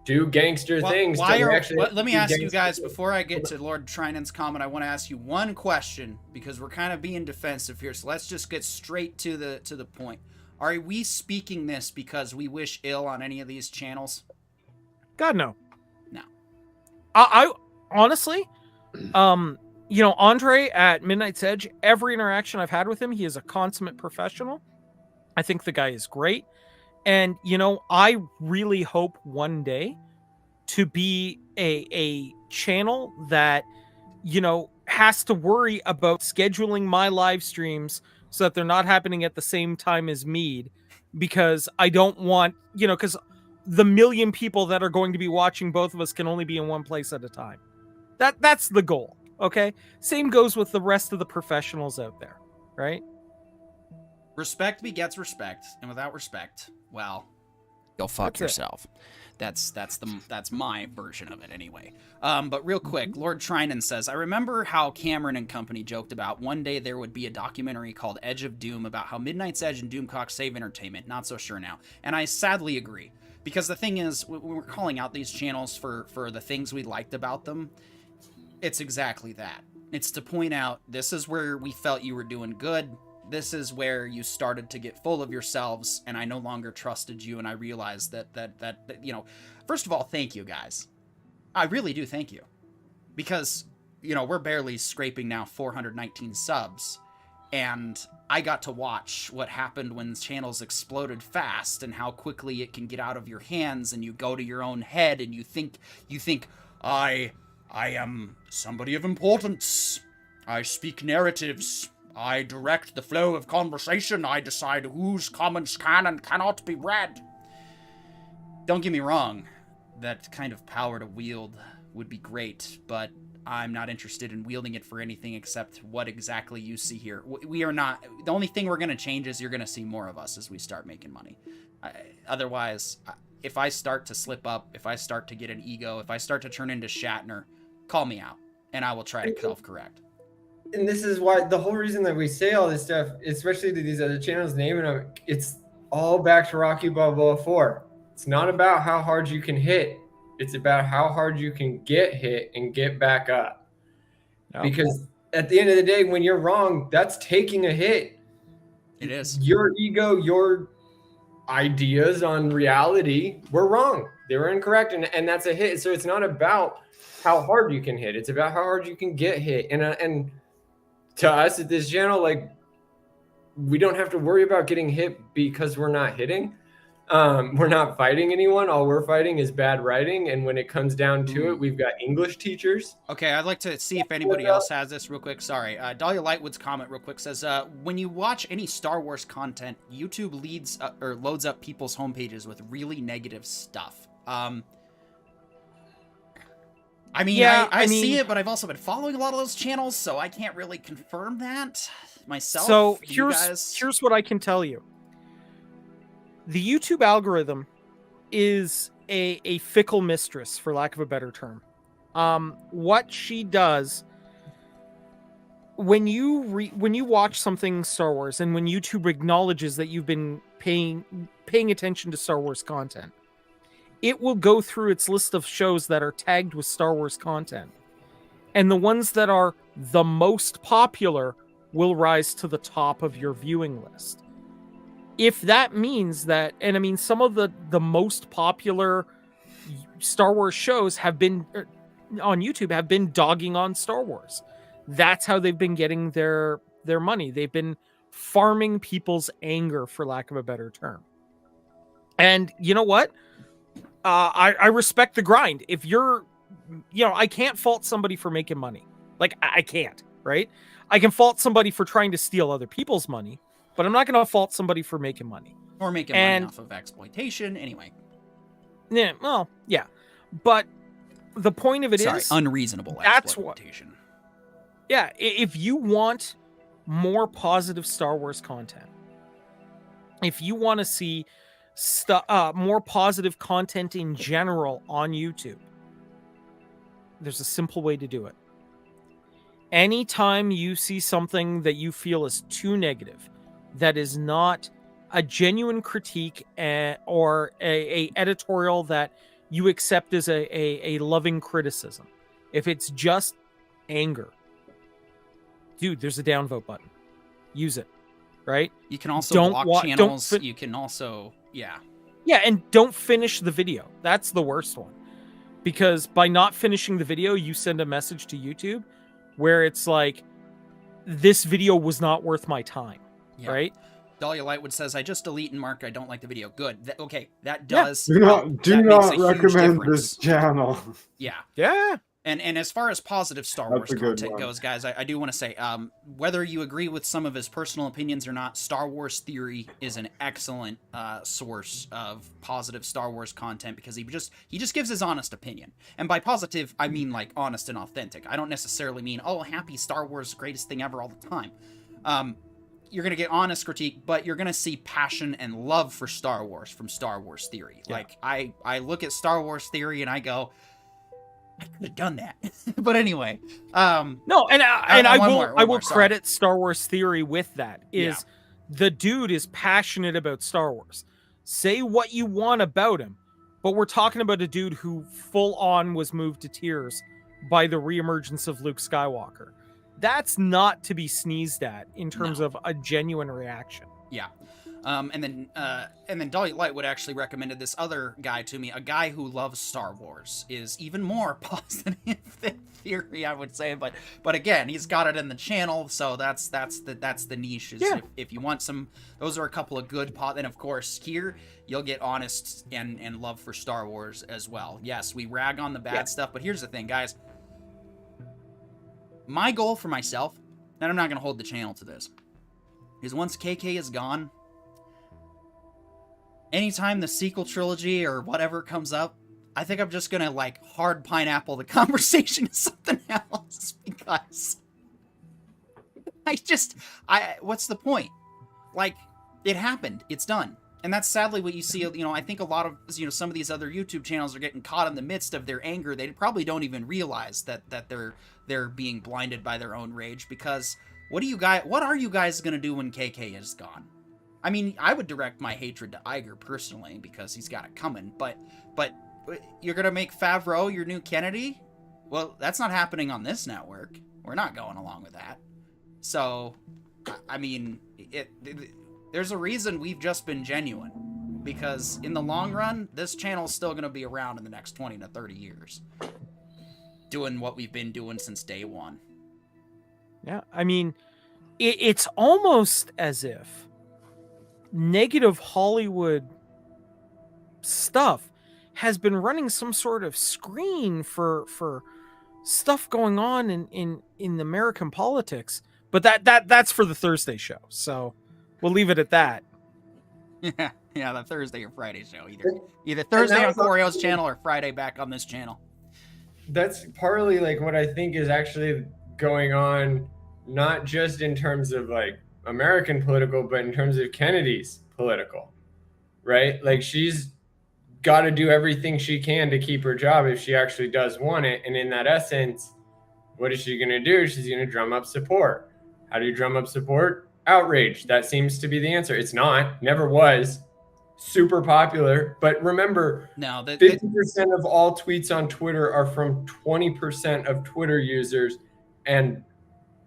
do gangster things. Let me ask you guys before I get to Lord Trinan's comment. I want to ask you one question because we're kind of being defensive here. So let's just get straight to the point. Are we speaking this because we wish ill on any of these channels? God, no. No. I honestly, Andre at Midnight's Edge, every interaction I've had with him, he is a consummate professional. I think the guy is great. And, I really hope one day to be a channel that, has to worry about scheduling my live streams so that they're not happening at the same time as Mead, because I don't want, because the million people that are going to be watching both of us can only be in one place at a time. That's the goal. Okay. Same goes with the rest of the professionals out there, right? Respect begets respect, and without respect, well, go fuck yourself. That's my version of it anyway. But real quick, Lord Trinan says, I remember how Cameron and company joked about one day there would be a documentary called Edge of Doom about how Midnight's Edge and Doomcock save entertainment. Not so sure now. And I sadly agree. Because the thing is, when we're calling out these channels for the things we liked about them, it's exactly that. It's to point out, this is where we felt you were doing good. This is where you started to get full of yourselves, and I no longer trusted you, and I realized that first of all, thank you guys. I really do thank you. Because, we're barely scraping now 419 subs, and I got to watch what happened when channels exploded fast and how quickly it can get out of your hands, and you go to your own head and you think, I am somebody of importance. I speak narratives. I direct the flow of conversation. I decide whose comments can and cannot be read. Don't get me wrong. That kind of power to wield would be great, but I'm not interested in wielding it for anything except what exactly you see here. We are not... The only thing we're going to change is you're going to see more of us as we start making money. Otherwise, if I start to slip up, if I start to get an ego, if I start to turn into Shatner, call me out, and I will try to self-correct. And this is why the whole reason that we say all this stuff, especially to these other channels, naming them, it's all back to Rocky Balboa 4. It's not about how hard you can hit. It's about how hard you can get hit and get back up. No. Because at the end of the day, when you're wrong, that's taking a hit. It is. Your ego, your ideas on reality were wrong. They were incorrect, and that's a hit. So it's not about how hard you can hit. It's about how hard you can get hit. And to us at this channel, like, we don't have to worry about getting hit because we're not hitting. We're not fighting anyone. All we're fighting is bad writing. And when it comes down to it, we've got English teachers. Okay, I'd like to see if anybody else has this real quick. Sorry. Dahlia Lightwood's comment real quick says, when you watch any Star Wars content, YouTube loads up people's homepages with really negative stuff. I mean, yeah, I see it, but I've also been following a lot of those channels, so I can't really confirm that myself. So here's what I can tell you. The YouTube algorithm is a fickle mistress, for lack of a better term. What she does when you watch something Star Wars, and when YouTube acknowledges that you've been paying attention to Star Wars content, it will go through its list of shows that are tagged with Star Wars content. And the ones that are the most popular will rise to the top of your viewing list. If that means that, and I mean, some of the most popular Star Wars shows have been on YouTube have been dogging on Star Wars. That's how they've been getting their money. They've been farming people's anger, for lack of a better term. And you know what? I respect the grind. If you're, I can't fault somebody for making money. Like, I can't, right? I can fault somebody for trying to steal other people's money, but I'm not going to fault somebody for making money. Or making money off of exploitation, anyway. Yeah, well, yeah. But the point of it is... unreasonable exploitation. Yeah, if you want more positive Star Wars content, if you want to see more positive content in general on YouTube, there's a simple way to do it. Anytime you see something that you feel is too negative, that is not a genuine critique or a editorial that you accept as a loving criticism, if it's just anger, dude, there's a downvote button. Use it, right? You can also block channels. You can also, yeah, and don't finish the video. That's the worst one, because by not finishing the video, you send a message to YouTube where it's like, this video was not worth my time, right? Dahlia Lightwood says, I just delete and mark I don't like the video. Good. Okay, that does. Do not recommend this channel. Yeah. And as far as positive Star Wars content goes, guys, I do want to say, whether you agree with some of his personal opinions or not, Star Wars Theory is an excellent source of positive Star Wars content, because he just gives his honest opinion. And by positive, I mean like honest and authentic. I don't necessarily mean, oh, happy Star Wars, greatest thing ever all the time. You're going to get honest critique, but you're going to see passion and love for Star Wars from Star Wars Theory. Yeah. Like, I look at Star Wars Theory and I go, I could have done that. But anyway. No, and I will credit Star Wars Theory with that. The dude is passionate about Star Wars. Say what you want about him, but we're talking about a dude who full on was moved to tears by the reemergence of Luke Skywalker. That's not to be sneezed at in terms of a genuine reaction. Yeah. And then Dahlia Lightwood actually recommended this other guy to me. A guy who loves Star Wars is even more positive than Theory, I would say. But again, he's got it in the channel, so that's the niche. If you want some, those are a couple of good and of course here you'll get honest and love for Star Wars as well. Yes, we rag on the bad stuff, but here's the thing, guys. My goal for myself, and I'm not going to hold the channel to this, is once KK is gone, anytime the sequel trilogy or whatever comes up, I think I'm just going to, like, hard pineapple the conversation to something else, because what's the point? Like, it happened. It's done. And that's sadly what you see. You know, I think a lot of, some of these other YouTube channels are getting caught in the midst of their anger. They probably don't even realize that they're being blinded by their own rage, because what are you guys going to do when KK is gone? I mean, I would direct my hatred to Iger personally, because he's got it coming, but you're going to make Favreau your new Kennedy? Well, that's not happening on this network. We're not going along with that. So, I mean, there's a reason we've just been genuine, because in the long run, this channel's still going to be around in the next 20 to 30 years, doing what we've been doing since day one. Yeah, I mean, it's almost as if negative Hollywood stuff has been running some sort of screen for stuff going on in American politics, but that's for the Thursday show, so we'll leave it at that. Yeah, the Thursday or Friday show. Either Thursday on Corio's channel or Friday back on this channel. That's partly like what I think is actually going on, not just in terms of like American political, but in terms of Kennedy's political, right? Like, she's got to do everything she can to keep her job if she actually does want it. And in that essence, what is she going to do? She's going to drum up support. How do you drum up support? Outrage. That seems to be the answer. It's not, never was super popular. But remember, 50% of all tweets on Twitter are from 20% of Twitter users. And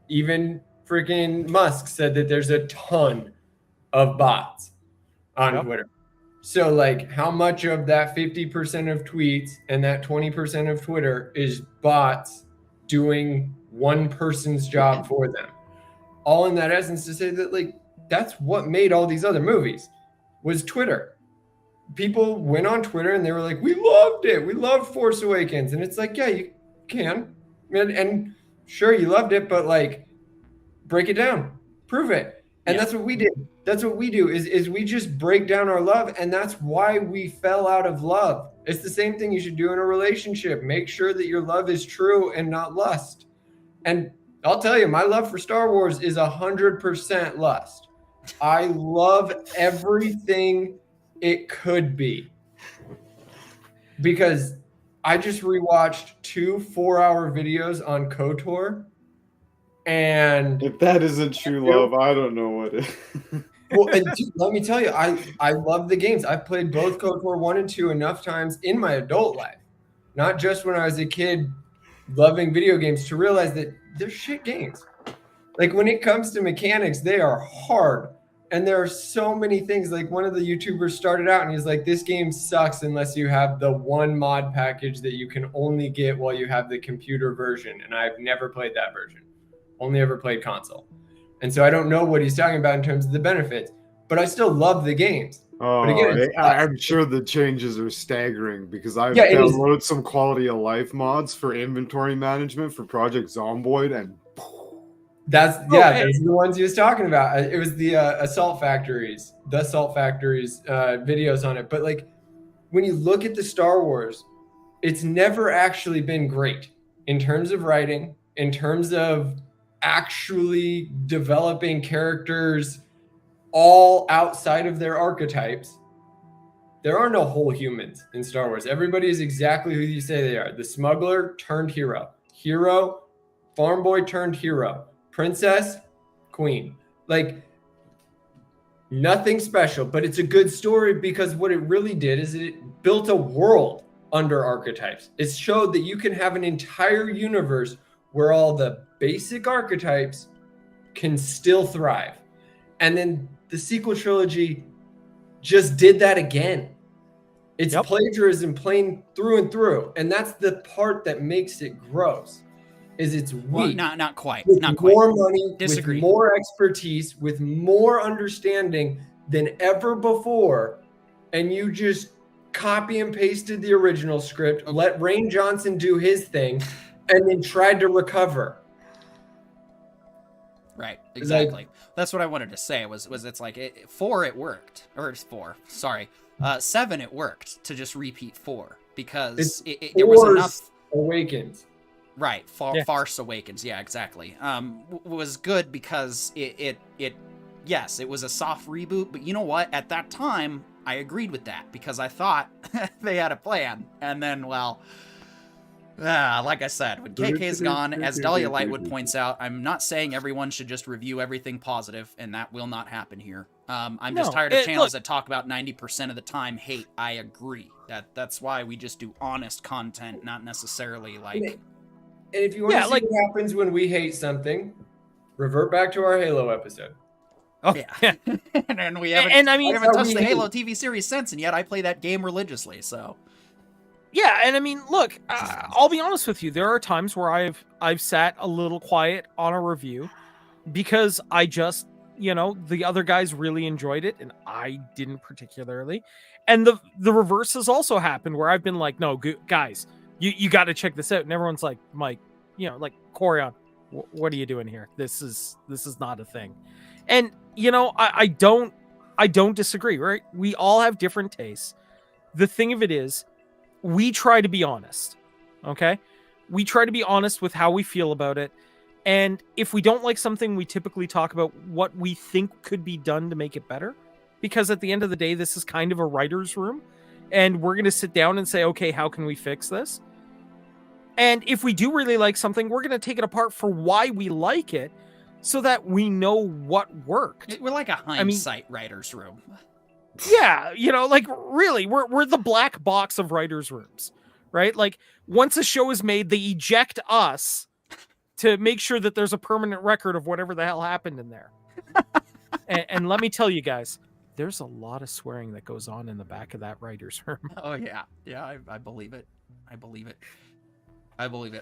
even freaking Musk said that there's a ton of bots on Twitter. So, like, how much of that 50% of tweets and that 20% of Twitter is bots doing one person's job for them? All in that essence to say that, like, that's what made all these other movies, was Twitter. People went on Twitter and they were like, we loved it. We loved Force Awakens. And it's like, yeah, you can. And sure, you loved it, but, like, break it down. Prove it. And that's what we did. That's what we do is we just break down our love. And that's why we fell out of love. It's the same thing you should do in a relationship. Make sure that your love is true and not lust. And I'll tell you, my love for Star Wars is 100% lust. I love everything it could be. Because I just rewatched 2 4-hour videos on KOTOR. And If that isn't true love, I don't know what is. well, and dude, let me tell you, I love the games. I've played both KOTOR 1 and 2 enough times in my adult life, not just when I was a kid loving video games, to realize that they're shit games. Like when it comes to mechanics, they are hard. And there are so many things. Like one of the YouTubers started out and he's like, this game sucks unless you have the one mod package that you can only get while you have the computer version. And I've never played that version. Only ever played console. And so I don't know what he's talking about in terms of the benefits, but I still love the games. Oh, but again, I'm sure the changes are staggering because I've downloaded some quality of life mods for inventory management for Project Zomboid, and those are the ones he was talking about. It was the Assault Factories videos on it. But like when you look at the Star Wars, it's never actually been great in terms of writing, in terms of actually developing characters all outside of their archetypes. There are no whole humans in Star Wars. Everybody is exactly who you say they are. The smuggler turned hero. Hero, farm boy turned hero. Princess, queen. Like, nothing special, but it's a good story because what it really did is it built a world under archetypes. It showed that you can have an entire universe where all the basic archetypes can still thrive. And then the sequel trilogy just did that again. It's plagiarism plain through and through. And that's the part that makes it gross. Is it's weak. Well, not quite. With not quite. More money, Disagree. with more expertise, with more understanding than ever before, and you just copy and pasted the original script, let Rain Johnson do his thing, and then tried to recover. Right, exactly. That's what I wanted to say. Was it's like 4 it worked, or 4. Sorry, 7 it worked to just repeat 4 because there was enough. Awakens. Right, Farce Awakens. Yeah, exactly. Was good because it yes, it was a soft reboot, but you know what? At that time, I agreed with that because I thought they had a plan, and then like I said, when KK's gone, as Dahlia Lightwood points out, I'm not saying everyone should just review everything positive, and that will not happen here. I'm just tired of channels that talk about 90% of the time hate. I agree. That's why we just do honest content, not necessarily like. And if you want to see what happens when we hate something, revert back to our Halo episode. Oh yeah, and we haven't touched the Halo TV series since, and yet I play that game religiously. So yeah, and I mean, look, I'll be honest with you. There are times where I've sat a little quiet on a review because I just, the other guys really enjoyed it and I didn't particularly. And the reverse has also happened where I've been like, no, guys. You got to check this out, and everyone's like, Mike, like Corian, what are you doing here? This is not a thing, and I don't disagree, right? We all have different tastes. The thing of it is, we try to be honest, okay? We try to be honest with how we feel about it, and if we don't like something, we typically talk about what we think could be done to make it better, because at the end of the day, this is kind of a writer's room, and we're going to sit down and say, okay, how can we fix this? And if we do really like something, we're going to take it apart for why we like it so that we know what worked. We're like a hindsight writer's room. Yeah, like really, we're the black box of writers' rooms, right? Like once a show is made, they eject us to make sure that there's a permanent record of whatever the hell happened in there. and let me tell you guys, there's a lot of swearing that goes on in the back of that writer's room. Oh yeah. Yeah, I believe it. I believe it.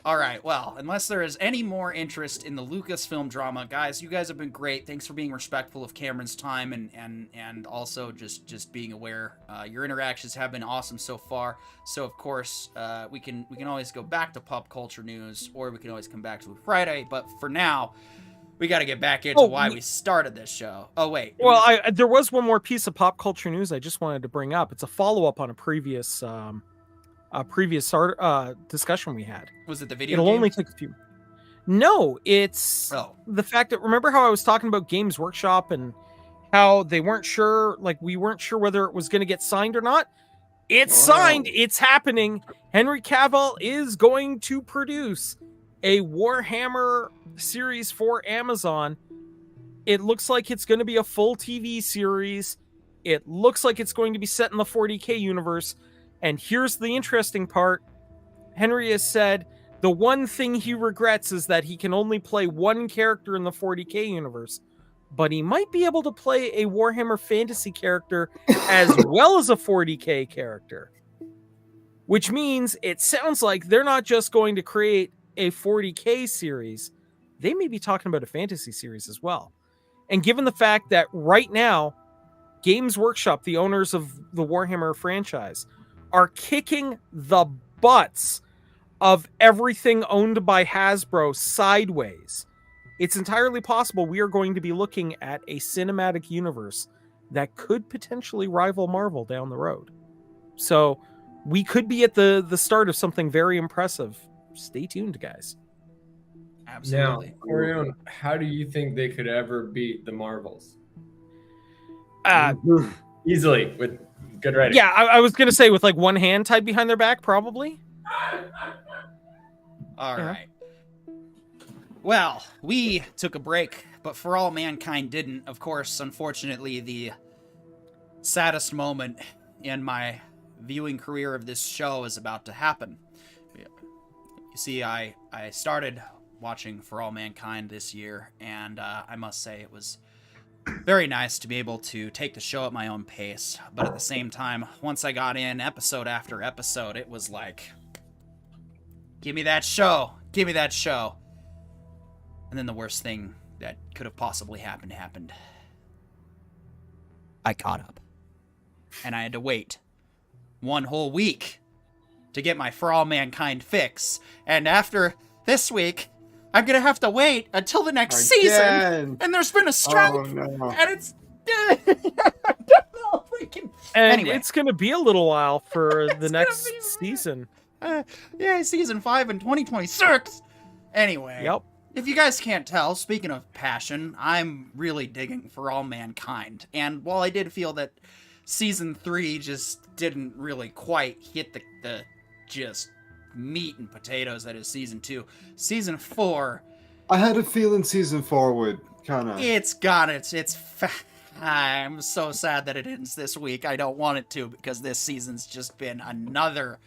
All right, well, unless there is any more interest in the Lucasfilm drama, guys, you guys have been great. Thanks for being respectful of Cameron's time and also just being aware. Your interactions have been awesome so far. So of course, we can always go back to pop culture news, or we can always come back to Friday. But for now, we got to get back into why we started this show. Oh wait. Well, there was one more piece of pop culture news I just wanted to bring up. It's a follow-up on a previous discussion we had. Was it the video It'll game? only take a few. No, it's the fact that, remember how I was talking about Games Workshop and how they weren't sure, like we weren't sure whether it was going to get signed or not? It's signed. It's happening. Henry Cavill is going to produce a Warhammer series for Amazon. It looks like it's going to be a full TV series. It looks like it's going to be set in the 40K universe. And here's the interesting part. Henry has said the one thing he regrets is that he can only play one character in the 40K universe. But he might be able to play a Warhammer Fantasy character as well as a 40K character. Which means it sounds like they're not just going to create a 40K series. They may be talking about a fantasy series as well. And given the fact that right now, Games Workshop, the owners of the Warhammer franchise, are kicking the butts of everything owned by Hasbro sideways, it's entirely possible we are going to be looking at a cinematic universe that could potentially rival Marvel down the road. So we could be at the start of something very impressive. Stay tuned, guys. Absolutely. Now, Orion, how do you think they could ever beat the Marvels? Easily, with good writing. Yeah, I was going to say with like one hand tied behind their back, probably. All right. Well, we took a break, but For All Mankind didn't. Of course, unfortunately, the saddest moment in my viewing career of this show is about to happen. You see, I started watching For All Mankind this year, and I must say it was very nice to be able to take the show at my own pace. But at the same time, once I got in episode after episode, it was like, give me that show, give me that show. And then the worst thing that could have possibly happened. I caught up. And I had to wait one whole week to get my For All Mankind fix. And after this week, I'm going to have to wait until the next season. And there's been a strike. Oh, no. And it's... I don't know if I can... And anyway. it's going to be a little while for the next season. Yeah, season 5 in 2026. Anyway. Yep. If you guys can't tell, speaking of passion, I'm really digging For All Mankind. And while I did feel that season 3 just didn't really quite hit the just meat and potatoes that is season 2, season 4... I had a feeling season 4 would kind of... I'm so sad that it ends this week. I don't want it to, because this season's just been another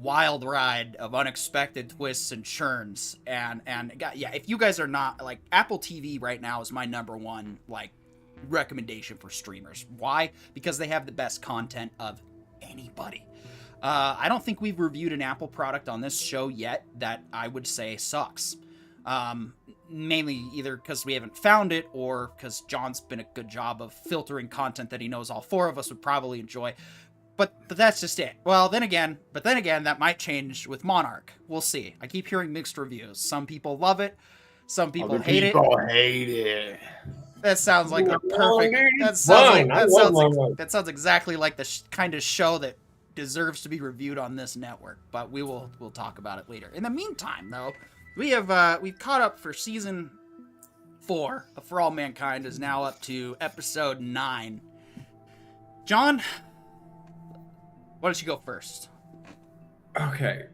wild ride of unexpected twists and churns. And yeah, if you guys are not, like, Apple TV right now is my number one, like, recommendation for streamers. Why? Because they have the best content of anybody. I don't think we've reviewed an Apple product on this show yet that I would say sucks. Mainly either because we haven't found it, or because John's been a good job of filtering content that he knows all four of us would probably enjoy. But that's just it. Well, then again, that might change with Monarch. We'll see. I keep hearing mixed reviews. Some people love it. Some people hate it. hate it. That sounds like the perfect. That sounds exactly like the kind of show that deserves to be reviewed on this network. But we'll talk about it later. In the meantime, though, we've caught up for season 4 of For All Mankind is now up to episode 9. John, why don't you go first? Okay.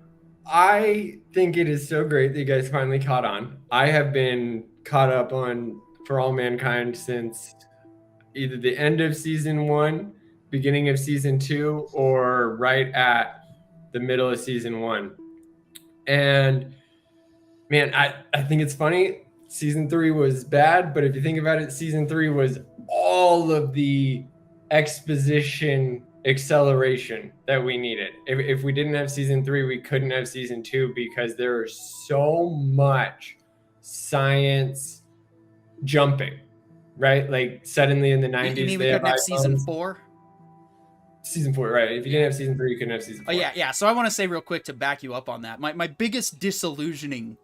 I think it is so great that you guys finally caught on. I have been caught up on For All Mankind since either the end of season 1, beginning of season 2, or right at the middle of season 1. And man, I think it's funny. Season 3 was bad, but if you think about it, season 3 was all of the exposition acceleration that we needed. If we didn't have season 3, we couldn't have season 2, because there is so much science jumping, right? Like suddenly in the 90s, you mean we couldn't have season 4? Season 4, right? If you didn't have season 3, you couldn't have season 4. Oh yeah. So I want to say real quick to back you up on that. My biggest disillusioning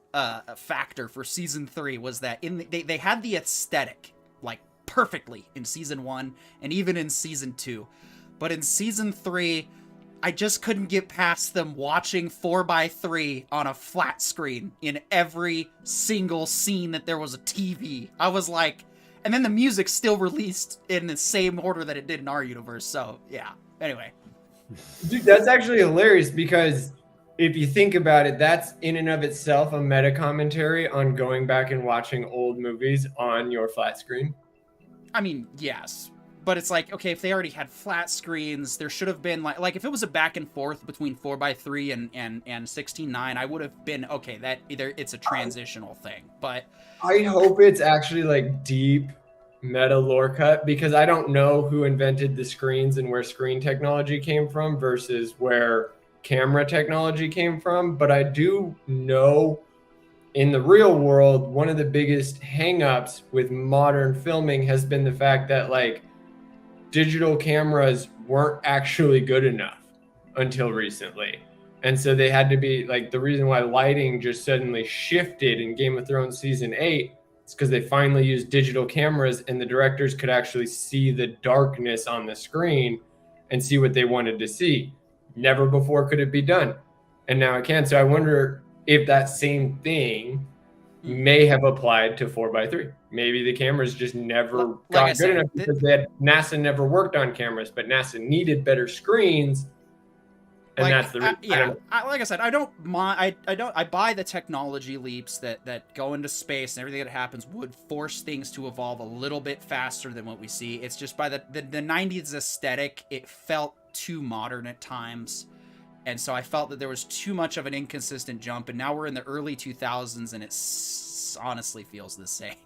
factor for season 3 was that they had the aesthetic like perfectly in season 1 and even in season 2. But in season 3, I just couldn't get past them watching 4x3 on a flat screen in every single scene that there was a TV. I was like, and then the music still released in the same order that it did in our universe. So yeah. Anyway. Dude, that's actually hilarious, because if you think about it, that's in and of itself a meta commentary on going back and watching old movies on your flat screen. I mean, yes. But it's like, okay, if they already had flat screens, there should have been like if it was a back and forth between 4:3 and 16:9, I would have been okay. That either it's a transitional thing, but I hope it's actually like deep meta lore cut, because I don't know who invented the screens and where screen technology came from versus where camera technology came from. But I do know in the real world, one of the biggest hangups with modern filming has been the fact that like digital cameras weren't actually good enough until recently. And so they had to be like, the reason why lighting just suddenly shifted in Game of Thrones season 8 is because they finally used digital cameras and the directors could actually see the darkness on the screen and see what they wanted to see. Never before could it be done. And now it can. So I wonder if that same thing may have applied to 4:3. Maybe the cameras just never got good enough because NASA never worked on cameras, but NASA needed better screens. And like, that's the reason. Like I said, I don't mind. I buy the technology leaps that go into space and everything that happens would force things to evolve a little bit faster than what we see. It's just by the 90s aesthetic, it felt too modern at times. And so I felt that there was too much of an inconsistent jump, and now we're in the early 2000s, and it honestly feels the same.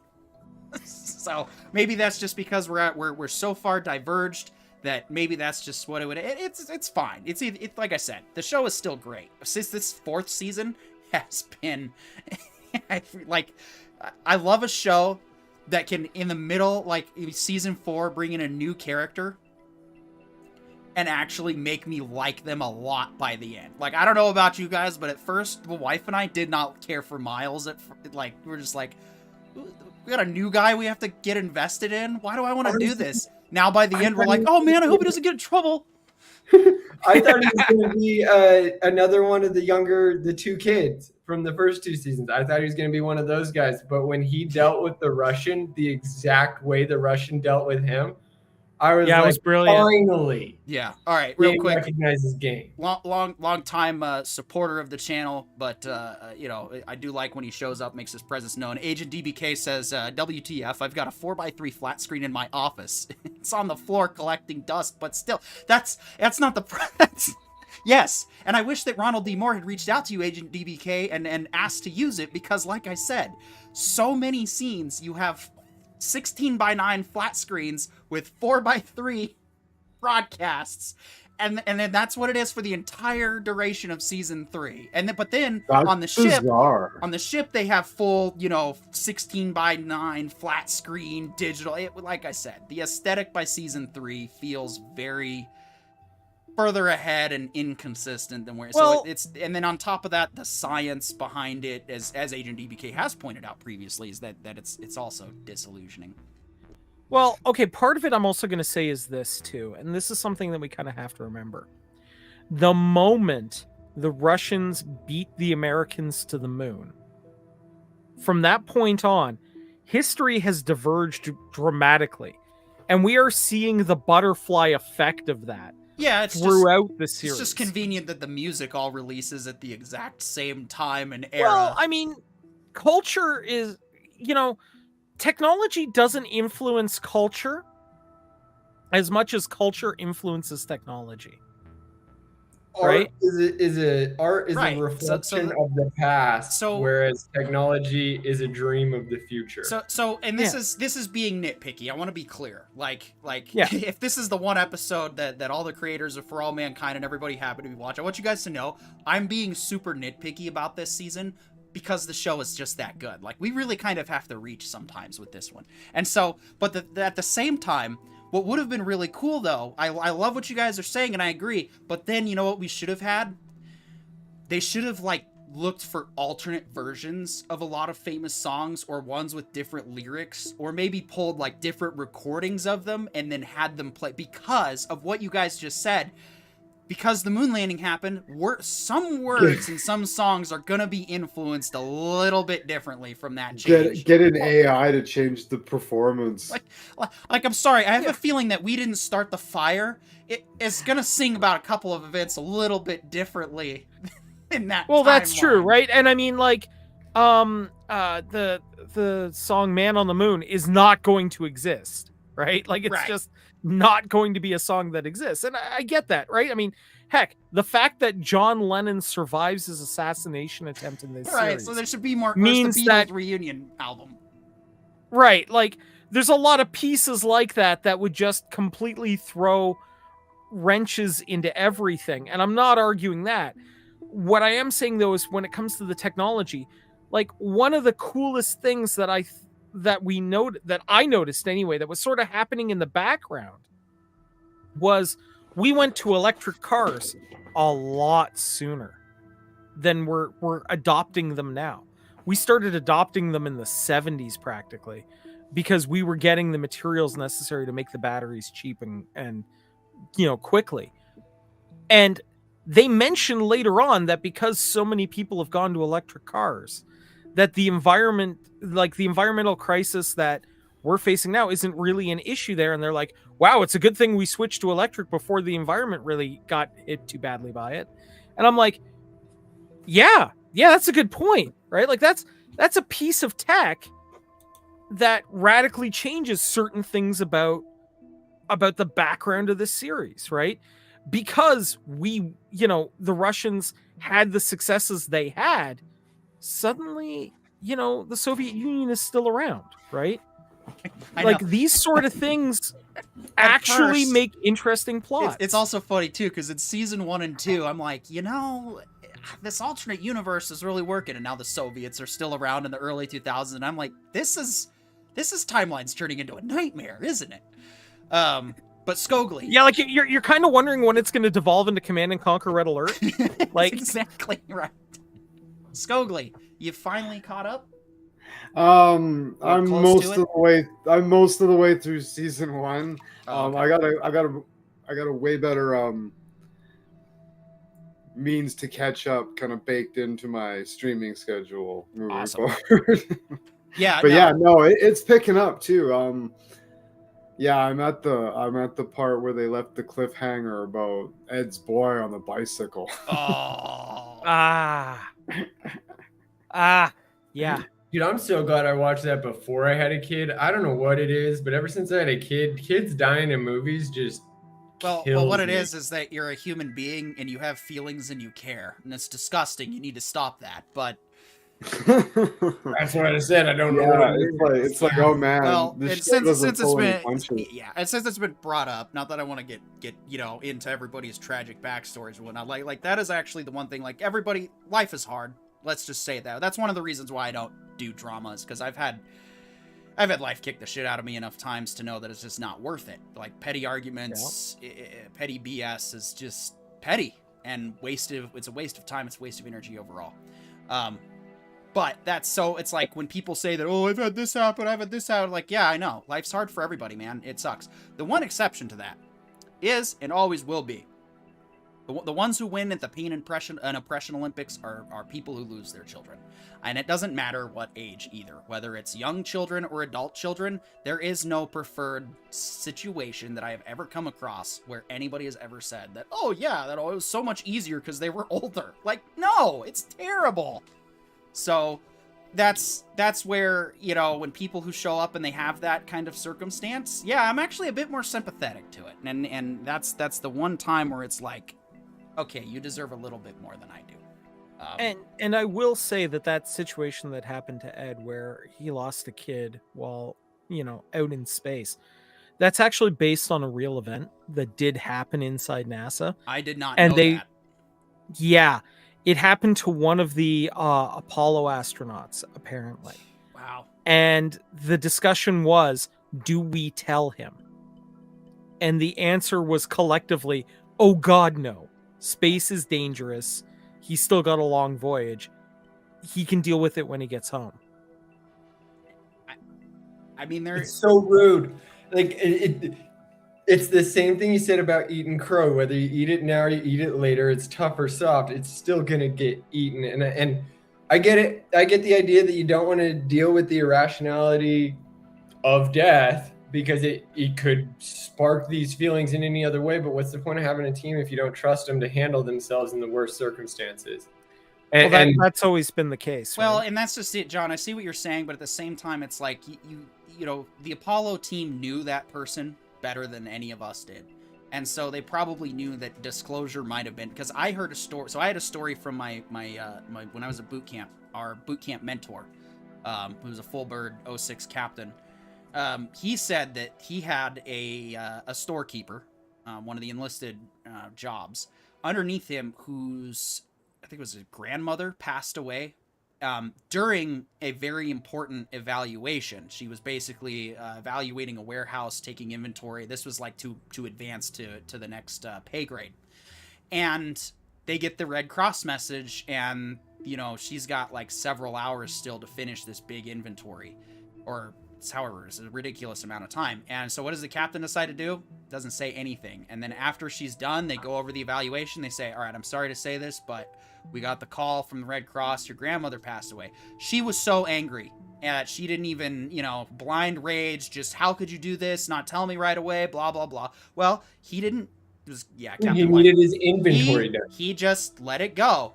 So maybe that's just because we're so far diverged that maybe that's just what it would. It's fine. It's like I said, the show is still great. Since this 4th season has been, I love a show that can in the middle, like season 4, bring in a new character and actually make me like them a lot by the end. Like, I don't know about you guys, but at first, the wife and I did not care for Miles. We're just like, we got a new guy we have to get invested in? Why do I want to do this? Now, by the end, we're like, oh man, I hope he doesn't get in trouble. I thought he was going to be another one of the 2 kids from the first 2 seasons. I thought he was going to be one of those guys. But when he dealt with the Russian, the exact way the Russian dealt with him, I was like, it was brilliant. Finally. Yeah. All right. Real quick. Recognizes game. Long time supporter of the channel, but I do like when he shows up, makes his presence known. Agent DBK says, "WTF? I've got a 4:3 flat screen in my office. It's on the floor collecting dust, but still, that's not the." Yes, and I wish that Ronald D. Moore had reached out to you, Agent DBK, and asked to use it because, like I said, so many scenes you have 16:9 flat screens with 4:3 broadcasts, and then that's what it is for the entire duration of season 3. And then on the ship they have full 16:9 flat screen digital. Like I said, the aesthetic by season 3 feels very further ahead and inconsistent than where and then on top of that, the science behind it, as Agent DBK has pointed out previously, is that it's also disillusioning. Well, okay, part of it I'm also going to say is this too, and this is something that we kind of have to remember. The moment the Russians beat the Americans to the moon, from that point on, history has diverged dramatically, and we are seeing the butterfly effect of that. Yeah, it's throughout the series. It's just convenient that the music all releases at the exact same time and era. Well, I mean, culture is, technology doesn't influence culture as much as culture influences technology. Right? Art is a reflection of the past, whereas technology is a dream of the future. And this is being nitpicky. I want to be clear. If this is the one episode that all the creators of For All Mankind and everybody happen to be watching, I want you guys to know I'm being super nitpicky about this season because the show is just that good. Like, we really kind of have to reach sometimes with this one. And so, but at the same time, what would have been really cool, though, I love what you guys are saying, and I agree, but then, you know what we should have had? They should have, looked for alternate versions of a lot of famous songs, or ones with different lyrics, or maybe pulled, different recordings of them, and then had them play, because of what you guys just said. Because the moon landing happened, some words and some songs are going to be influenced a little bit differently from that change. Get an AI to change the performance. I'm sorry, I have a feeling that We Didn't Start the Fire. It's going to sing about a couple of events a little bit differently in that. Well, that's true, timeline. right? And I mean, like, the song "Man on the Moon" is not going to exist, right? Like, it's just not going to be a song that exists, and I get that, right? I mean, heck, the fact that John Lennon survives his assassination attempt in this series, so there should be more. means the Beatles that reunion album, right? Like, there's a lot of pieces like that would just completely throw wrenches into everything, and I'm not arguing that. What I am saying though is when it comes to the technology, like one of the coolest things that I noticed anyway that was sort of happening in the background was we went to electric cars a lot sooner than we're adopting them now. We started adopting them in the 70s practically because we were getting the materials necessary to make the batteries cheap and quickly. And they mention later on that because so many people have gone to electric cars, that the environmental crisis that we're facing now isn't really an issue there. And they're like, wow, it's a good thing we switched to electric before the environment really got hit too badly by it. And I'm like, yeah, that's a good point, right? Like that's a piece of tech that radically changes certain things about the background of this series, right? Because the Russians had the successes they had, suddenly, the Soviet Union is still around, right? These sort of things actually make interesting plots. It's also funny too, because in season 1 and 2, I'm like, this alternate universe is really working, and now the Soviets are still around in the early 2000s, and I'm like, this is timeline's turning into a nightmare, isn't it? But Scogli. Yeah, like you're kind of wondering when it's going to devolve into Command and Conquer Red Alert. Like exactly right. Scogli, you finally caught up? I'm most of the way through season 1. Okay. I got a way better means to catch up, kind of baked into my streaming schedule moving forward. Yeah, but it's picking up too. Yeah, I'm at the part where they left the cliffhanger about Ed's boy on the bicycle. Oh. Yeah. Dude, I'm so glad I watched that before I had a kid. I don't know what it is, but ever since I had a kid, kids dying in movies just well, what it is that you're a human being and you have feelings and you care, and it's disgusting. You need to stop that. But that's what I said. I don't know. It's like, oh man. Well, since it's been brought up, not that I want to get into everybody's tragic backstories and whatnot. Like that is actually the one thing. Like everybody, life is hard. Let's just say that. That's one of the reasons why I don't do dramas, because I've had life kick the shit out of me enough times to know that it's just not worth it. Like petty arguments, petty BS is just petty and wasted. It's a waste of time. It's a waste of energy overall. But it's like when people say that, oh, I've had this happen, like, yeah, I know. Life's hard for everybody, man. It sucks. The one exception to that is, and always will be, the ones who win at the pain and oppression Olympics are people who lose their children. And it doesn't matter what age either. Whether it's young children or adult children, there is no preferred situation that I have ever come across where anybody has ever said that, oh yeah, it was so much easier because they were older. Like, no, it's terrible. So that's where, when people who show up and they have that kind of circumstance, yeah, I'm actually a bit more sympathetic to it. And that's the one time where it's like, okay, you deserve a little bit more than I do. And I will say that situation that happened to Ed, where he lost a kid while, out in space, that's actually based on a real event that did happen inside NASA. I did not know that. Yeah. It happened to one of the Apollo astronauts, apparently. Wow. And the discussion was, do we tell him? And the answer was collectively, oh God, no. Space is dangerous. He's still got a long voyage. He can deal with it when he gets home. I mean, it's so rude. Like, it's the same thing you said about eating crow. Whether you eat it now or you eat it later, it's tough or soft. It's still gonna get eaten. And I get it. I get the idea that you don't want to deal with the irrationality of death because it could spark these feelings in any other way. But what's the point of having a team if you don't trust them to handle themselves in the worst circumstances? And, Well, and that's always been the case. Well, right? and that's just it, John. I see what you're saying, but at the same time, it's like you know, the Apollo team knew that person better than any of us did, and so they probably knew that disclosure might have been, because I heard a story. So I had a story from my when I was at boot camp, our boot camp mentor, who was a full bird 06 captain. He said that he had a storekeeper, one of the enlisted jobs underneath him, whose, I think it was his grandmother, passed away during a very important evaluation. She was basically evaluating a warehouse, taking inventory. This was like to advance to the next pay grade. And they get the Red Cross message, and, you know, she's got like several hours still to finish this big inventory, or however, it's a ridiculous amount of time. And so what does the captain decide to do? Doesn't say anything. And then after she's done, they go over the evaluation. They say, all right, I'm sorry to say this, but we got the call from the Red Cross. Your grandmother passed away. She was so angry that she didn't even, you know, blind rage, just, how could you do this? Not tell me right away, blah, blah, blah. Well, he didn't. It was, yeah, Captain he White. needed his inventory done. He just let it go.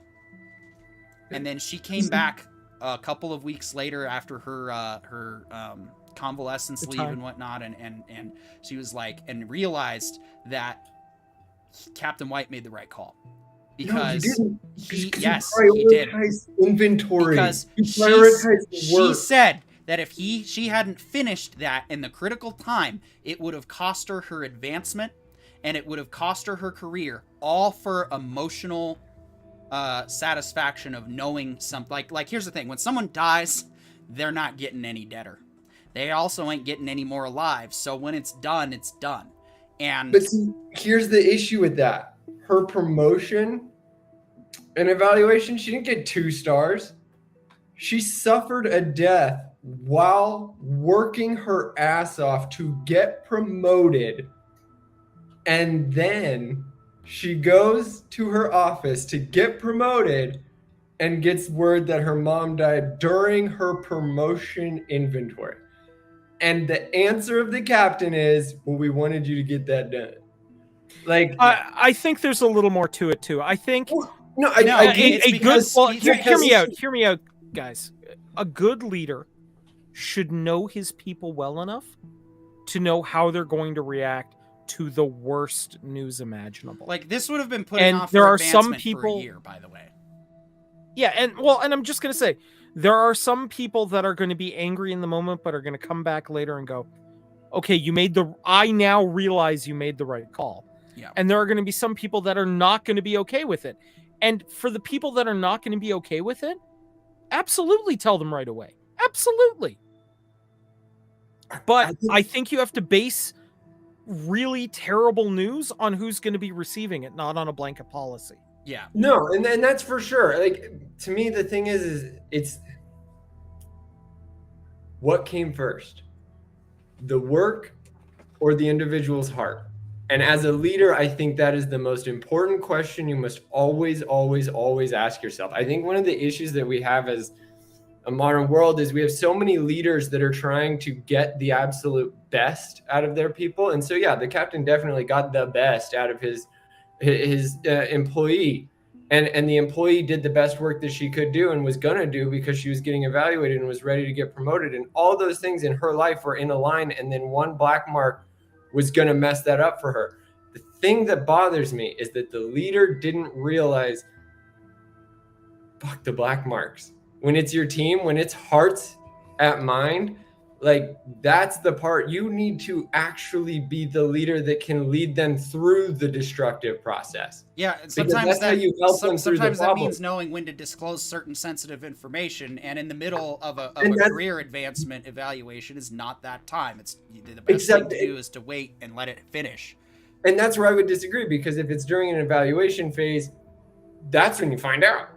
And then she came back a couple of weeks later after her convalescence leave and whatnot, and she was like, and realized that Captain White made the right call, because he did inventory, because she said that if she hadn't finished that in the critical time, it would have cost her her advancement, and it would have cost her her career, all for emotional satisfaction of knowing something. Like here's the thing: when someone dies, they're not getting any deader. They also ain't getting any more alive. So when it's done, it's done. And but see, here's the issue with that: her promotion and evaluation, she didn't get 2 stars. She suffered a death while working her ass off to get promoted, and then she goes to her office to get promoted and gets word that her mom died during her promotion inventory. And the answer of the captain is, well, we wanted you to get that done. Like, I think there's a little more to it too. I think hear me out, guys. A good leader should know his people well enough to know how they're going to react to the worst news imaginable. Like, this would have been putting off there for are advancement some people, for a year, by the way. Yeah, and I'm just gonna say, there are some people that are going to be angry in the moment, but are going to come back later and go, okay, I now realize you made the right call. Yeah. And there are going to be some people that are not going to be okay with it. And for the people that are not going to be okay with it, absolutely tell them right away. Absolutely. But I think you have to base really terrible news on who's going to be receiving it, not on a blanket policy. Yeah. No, and that's for sure. Like, to me, the thing is it's what came first, the work or the individual's heart? And as a leader, I think that is the most important question you must always, always, always ask yourself. I think one of the issues that we have as a modern world is we have so many leaders that are trying to get the absolute best out of their people. And so, yeah, the captain definitely got the best out of his employee, and the employee did the best work that she could do and was gonna do because she was getting evaluated and was ready to get promoted, and all those things in her life were in a line, and then one black mark was gonna mess that up for her. The thing that bothers me is that the leader didn't realize, fuck the black marks. When it's your team, when it's hearts at mind, like, that's the part you need to actually be the leader that can lead them through the destructive process. Yeah, sometimes that means knowing when to disclose certain sensitive information, and in the middle of a career advancement evaluation is not that time. It's the best thing to do is to wait and let it finish. And that's where I would disagree, because if it's during an evaluation phase, that's when you find out,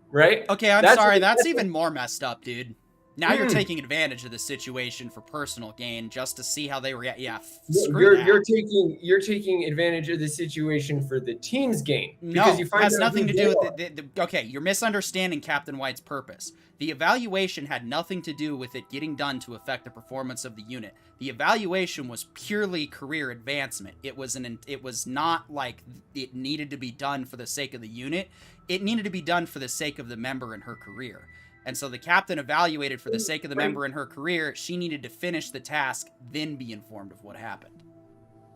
right? Okay, I'm sorry, that's even more messed up, dude. Now you're taking advantage of the situation for personal gain just to see how they react. Yeah, you're taking advantage of the situation for the team's gain. No, it has nothing to do with the okay, you're misunderstanding Captain White's purpose. The evaluation had nothing to do with it getting done to affect the performance of the unit. The evaluation was purely career advancement. It was not like it needed to be done for the sake of the unit. It needed to be done for the sake of the member and her career. And so the captain evaluated for the sake of the member and her career. She needed to finish the task, then be informed of what happened.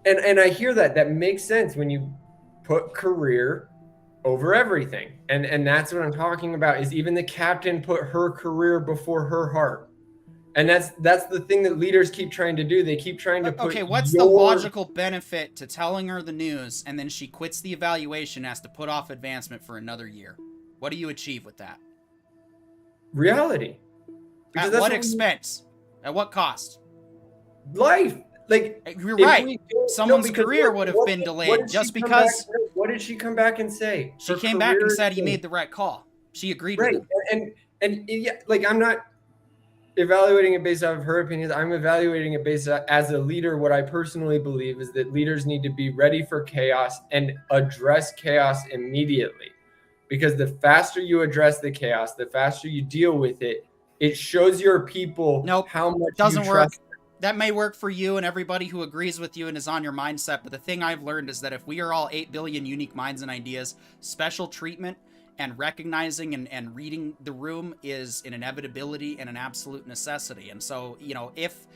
And I hear that. That makes sense when you put career over everything. And that's what I'm talking about, is even the captain put her career before her heart. And that's the thing that leaders keep trying to do. They keep trying to put what's the logical benefit to telling her the news and then she quits the evaluation, has to put off advancement for another year? What do you achieve with that? Reality. At what expense? At what cost? Life. Like, you're right. Someone's career would have been delayed just because. What did she come back and say? She came back and said he made the right call. She agreed with him. And yeah, like, I'm not evaluating it based off of her opinions. I'm evaluating it based on, as a leader, what I personally believe is that leaders need to be ready for chaos and address chaos immediately. Because the faster you address the chaos, the faster you deal with it, it shows your people how much doesn't you work. trust them. That may work for you and everybody who agrees with you and is on your mindset, but the thing I've learned is that if we are all 8 billion unique minds and ideas, special treatment and recognizing and reading the room is an inevitability and an absolute necessity. And so, if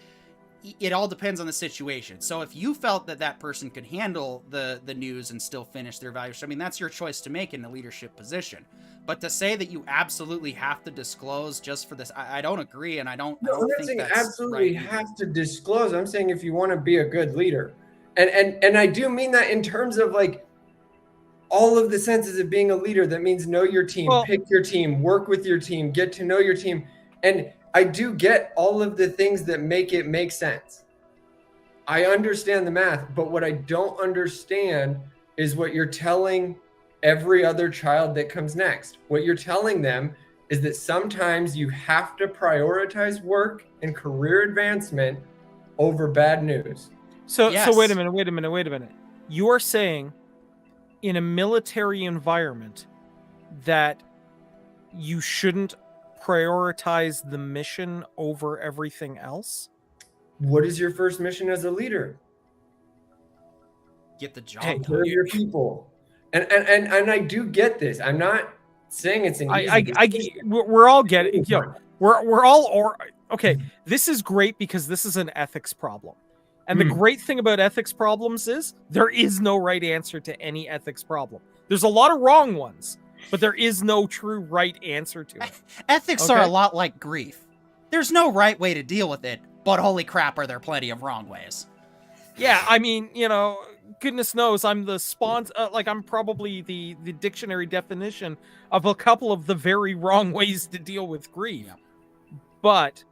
it all depends on the situation. So if you felt that person could handle the news and still finish their evaluation, I mean, that's your choice to make in a leadership position. But to say that you absolutely have to disclose just for this, I don't agree, and I don't think that's absolutely right. have to disclose. I'm saying if you want to be a good leader, and I do mean that in terms of like all of the senses of being a leader. That means know your team, pick your team, work with your team, get to know your team, and I do get all of the things that make it make sense. I understand the math, but what I don't understand is what you're telling every other child that comes next. What you're telling them is that sometimes you have to prioritize work and career advancement over bad news. So wait a minute. You are saying in a military environment that you shouldn't prioritize the mission over everything else? What is your first mission as a leader? Get the job done. Serve your people. And I do get this. I'm not saying it's an easy we're all getting, we're all okay. This is great because this is an ethics problem. And the great thing about ethics problems is there is no right answer to any ethics problem. There's a lot of wrong ones, but there is no true right answer to it. Ethics are a lot like grief. There's no right way to deal with it, but holy crap, are there plenty of wrong ways. Yeah, I mean, goodness knows I'm the I'm probably the dictionary definition of a couple of the very wrong ways to deal with grief. Yeah. But,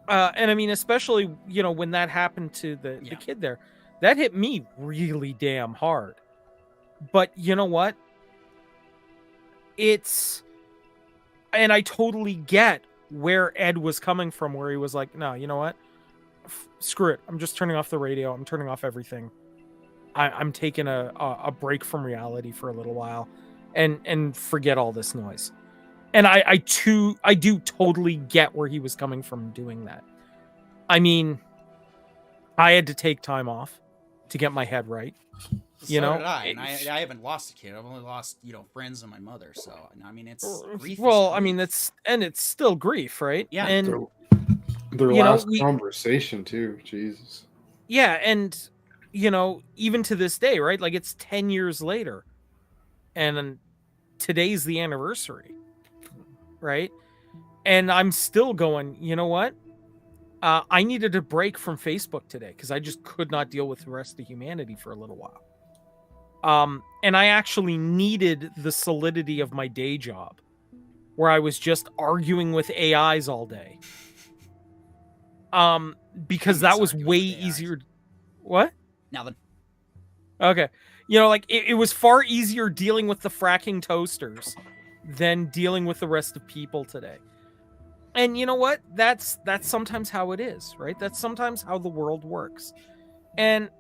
and I mean, especially, when that happened to the kid there, that hit me really damn hard. But you know what? And I totally get where Ed was coming from, where he was like, no, you know what? Screw it. I'm just turning off the radio. I'm turning off everything. I'm taking a break from reality for a little while and forget all this noise. And I do totally get where he was coming from doing that. I mean, I had to take time off to get my head right. So did I. And I haven't lost a kid. I've only lost, friends and my mother. So, I mean, it's grief. Well, I mean, it's still grief, right? Yeah. And their last conversation too. Jesus. Yeah. And, even to this day, right? Like it's 10 years later and today's the anniversary, right? And I'm still going, you know what? I needed a break from Facebook today because I just could not deal with the rest of humanity for a little while. And I actually needed the solidity of my day job where I was just arguing with AIs all day. Because that was way easier. What? Now then. Okay. It was far easier dealing with the fracking toasters than dealing with the rest of people today. And you know what? That's sometimes how it is, right? That's sometimes how the world works. And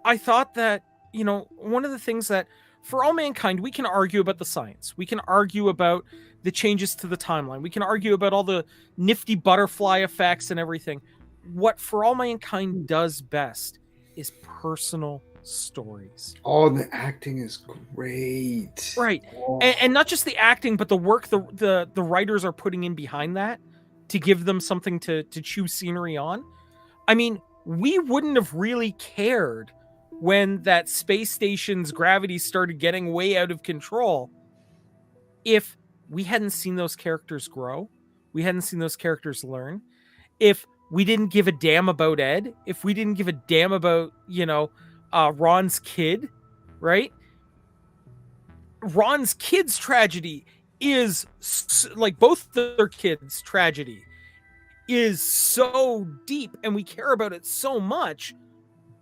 I thought that, one of the things that For All Mankind, we can argue about the science. We can argue about the changes to the timeline. We can argue about all the nifty butterfly effects and everything. What For All Mankind does best is personal stories. Oh, the acting is great. Right. Oh. And not just the acting, but the work the writers are putting in behind that to give them something to chew scenery on. I mean, we wouldn't have really cared when that space station's gravity started getting way out of control if we hadn't seen those characters grow, we hadn't seen those characters learn, if we didn't give a damn about Ed, if we didn't give a damn about, Ron's kid, right? Ron's kid's tragedy is, like, both their kids' tragedy is so deep, and we care about it so much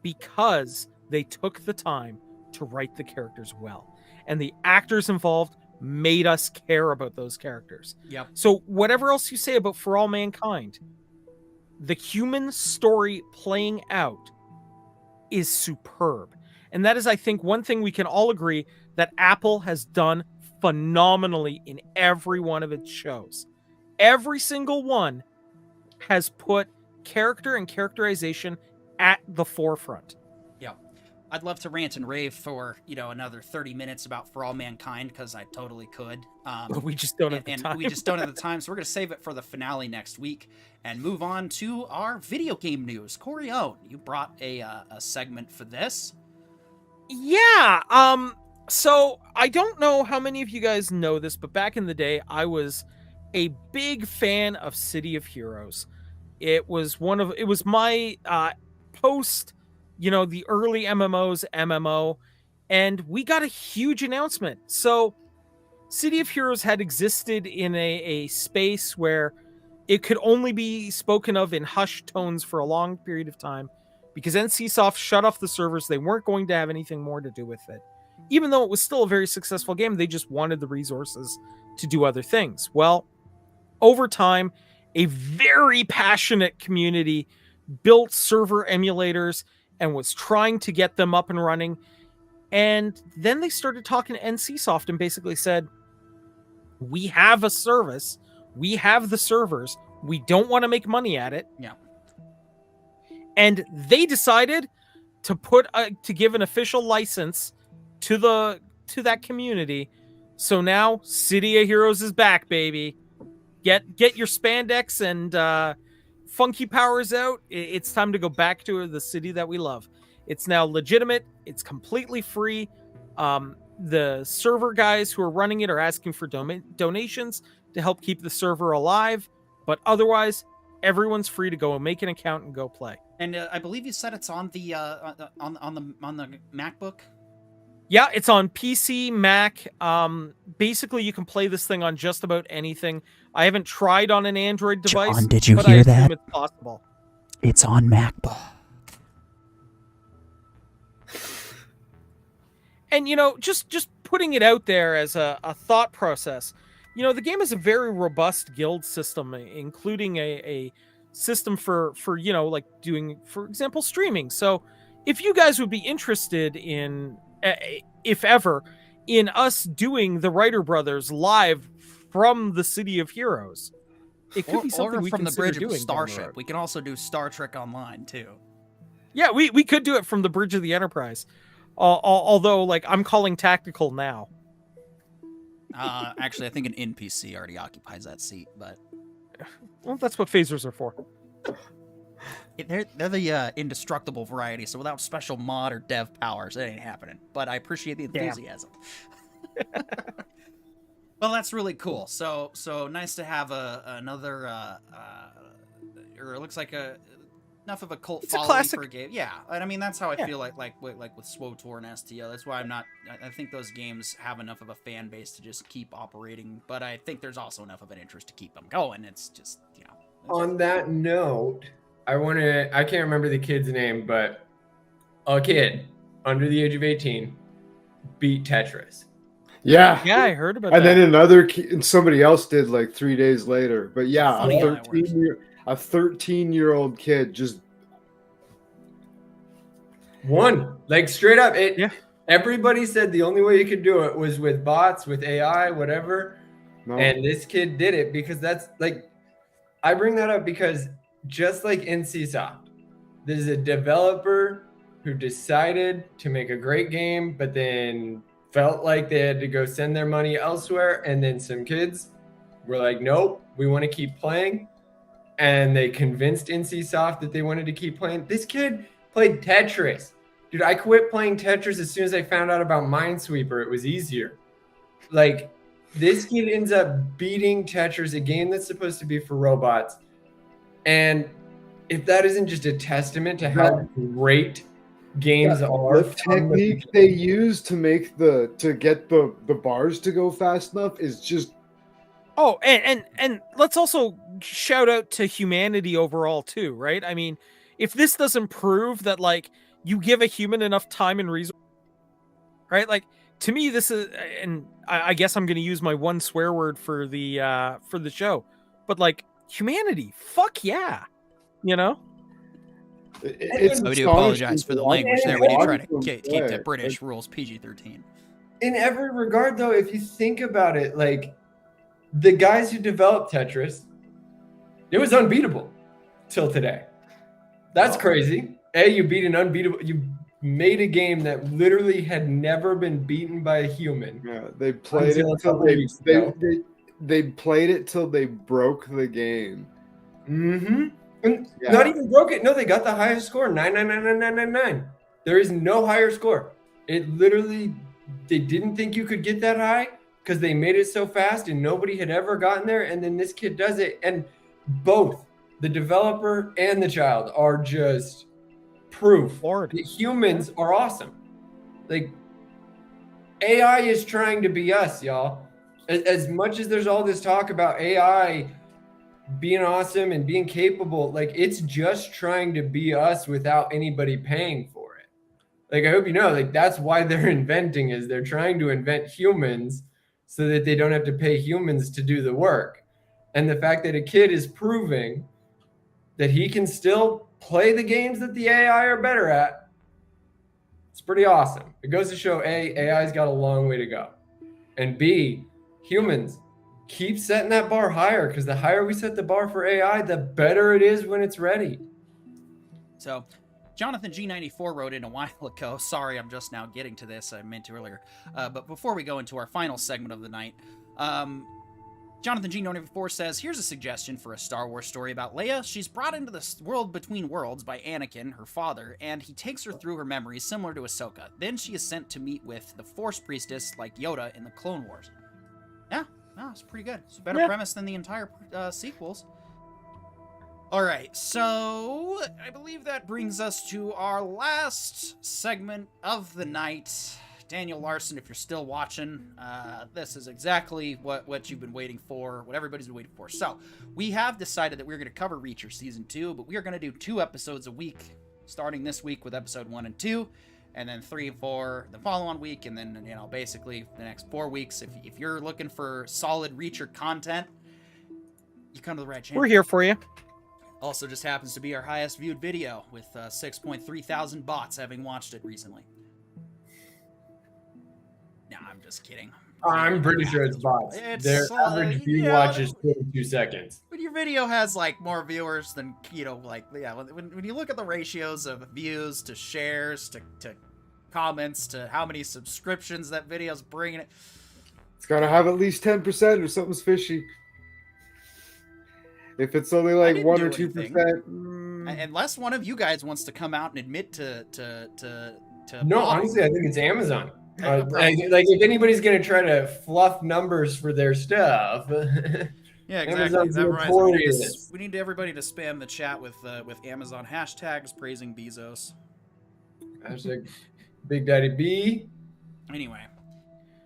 because they took the time to write the characters well. And the actors involved made us care about those characters. Yep. So whatever else you say about For All Mankind, the human story playing out is superb. And that is, I think, one thing we can all agree that Apple has done phenomenally in every one of its shows. Every single one has put character and characterization at the forefront. Yeah. I'd love to rant and rave for, another 30 minutes about For All Mankind, because I totally could. But we just don't have the time. We just don't have the time, so we're going to save it for the finale next week and move on to our video game news. Corey O, you brought a segment for this. Yeah. So I don't know how many of you guys know this, but back in the day, I was a big fan of City of Heroes. It was my post, the early MMOs MMO, and we got a huge announcement. So City of Heroes had existed in a space where it could only be spoken of in hushed tones for a long period of time because NCSoft shut off the servers. They weren't going to have anything more to do with it. Even though it was still a very successful game, they just wanted the resources to do other things. Well, over time, a very passionate community built server emulators and was trying to get them up and running. And then they started talking to NCSoft and basically said, we have a service, we have the servers, we don't want to make money at it. Yeah. And they decided to give an official license to that community. So now City of Heroes is back, baby. Get your spandex and funky powers out. It's time to go back to the city that we love. It's now legitimate. It's completely free. The server guys who are running it are asking for donations to help keep the server alive. But otherwise, everyone's free to go and make an account and go play. And I believe you said it's on the on the MacBook. Yeah, it's on PC, Mac. Basically, you can play this thing on just about anything. I haven't tried on an Android device. John, did you but hear I that? assume it's possible. It's on MacBook. And, just putting it out there as a thought process, the game is a very robust guild system, including a system for like doing, for example, streaming. So if you guys would be interested in, if ever, in us doing the Writer Brothers live from the City of Heroes, it could be something or we from the consider bridge of doing the down Starship. road. We can also do Star Trek Online too. Yeah, we could do it from the bridge of the Enterprise. Although, like, I'm calling tactical now. Actually, I think an NPC already occupies that seat, but Well, that's what phasers are for. they're the indestructible variety. So without special mod or dev powers, it ain't happening. But I appreciate the Damn. enthusiasm. Well, that's really cool. So nice to have another, or it looks like enough of a cult It's a following classic. for a game. Yeah, and I mean that's how I Yeah. feel like with SWTOR and STO. That's why I'm not. I think those games have enough of a fan base to just keep operating, but I think there's also enough of an interest to keep them going. It's just On that note, I can't remember the kid's name, but a kid under the age of 18 beat Tetris. Yeah. Yeah, I heard about And that. then and somebody else did like 3 days later. But yeah, Funny how that works. a 13-year-old kid just One, like straight up, Yeah. Everybody said the only way you could do it was with bots, with AI, whatever. no. And this kid did it because that's like, I bring that up because just like NCSoft, there's a developer who decided to make a great game, but then felt like they had to go send their money elsewhere. And then some kids were like, nope, we want to keep playing. And they convinced NCSoft that they wanted to keep playing. This kid played Tetris. Dude, I quit playing Tetris as soon as I found out about Minesweeper. It was easier. Like, this kid ends up beating Tetris, a game that's supposed to be for robots. And if that isn't just a testament to how great games are, The technique they use to make to get the bars to go fast enough is just Oh, and let's also shout out to humanity overall too, right? I mean, if this doesn't prove that like you give a human enough time and resources, right? Like to me, this is, and I guess I'm going to use my one swear word for the show, but like humanity, fuck yeah, you know. it's We do apologize for the language there. We do try to watching keep the play. British rules PG-13. In every regard, though, if you think about it, like the guys who developed Tetris, it was unbeatable till today. That's crazy. You beat an unbeatable. You made a game that literally had never been beaten by a human. Yeah, they played Until a it till couple weeks ago. they played it till they broke the game. Mm-hmm. And Yeah. not even broke it. No, they got the highest score, 9999999. There is no higher score. It literally, they didn't think you could get that high because they made it so fast and nobody had ever gotten there. And then this kid does it. And both the developer and the child are just proof Lord. that humans are awesome. Like, AI is trying to be us, y'all. As much as there's all this talk about AI being awesome and being capable, like it's just trying to be us without anybody paying for it. Like, I hope you know, like that's why they're inventing, is they're trying to invent humans so that they don't have to pay humans to do the work. And the fact that a kid is proving that he can still play the games that the AI are better at, it's pretty awesome. It goes to show A, AI's got a long way to go. And B, humans, keep setting that bar higher, because the higher we set the bar for AI, the better it is when it's ready. So, Jonathan G94 wrote in a while ago. Sorry, I'm just now getting to this. I meant to earlier. But before we go into our final segment of the night, Jonathan G94 says, here's a suggestion for a Star Wars story about Leia. She's brought into the world between worlds by Anakin, her father, and he takes her through her memories similar to Ahsoka. Then she is sent to meet with the Force Priestess like Yoda in the Clone Wars. Yeah, no, it's pretty good. It's a better premise than the entire sequels. All right, so I believe that brings us to our last segment of the night. Daniel Larson, if you're still watching, this is exactly what you've been waiting for, what everybody's been waiting for. So, we have decided that we're going to cover Reacher Season 2, but we are going to do 2 episodes a week, starting this week with Episode 1 and 2, and then 3 and 4 the following week, and then, you know, basically the next 4 weeks. If you're looking for solid Reacher content, you come to the right channel. We're here for you. Also just happens to be our highest viewed video, with 6.3 thousand bots having watched it recently. No, I'm just kidding. I'm pretty sure it's bots. Their average view watch is 22 seconds. When your video has like more viewers than, you know, like, yeah, when you look at the ratios of views to shares to comments to how many subscriptions that video's bringing, It's got to have at least 10% or something's fishy. If it's only like 1 or 2%, unless one of you guys wants to come out and admit to No, honestly, I think it's Amazon. Like if anybody's gonna try to fluff numbers for their stuff, yeah, exactly. Amazon's That reminds notorious. we need everybody to spam the chat with Amazon hashtags praising Bezos. Hashtag Big Daddy B. Anyway,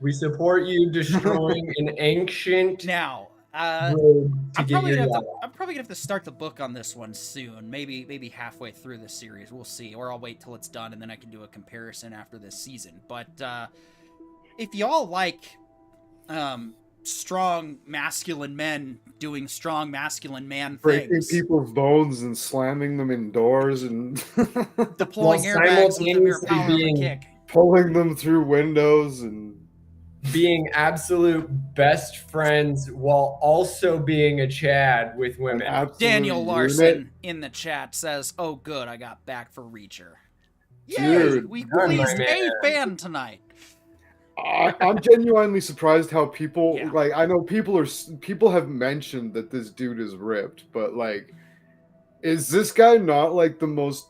We support you destroying an ancient now road to I'm get probably your gonna yacht. have to start the book on this one soon. Maybe halfway through the series. We'll see. Or I'll wait till it's done and then I can do a comparison after this season. But if y'all like strong masculine men doing strong masculine man Breaking things. people's bones and slamming them in doors and Deploying airbags with the mere power of a kick. Pulling them through windows and being absolute best friends while also being a Chad with women. Daniel Larson in the chat says, "Oh, good, I got back for Reacher." Yay! Dude, We pleased a fan tonight. I'm genuinely surprised how people like. I know people have mentioned that this dude is ripped, but like, is this guy not like the most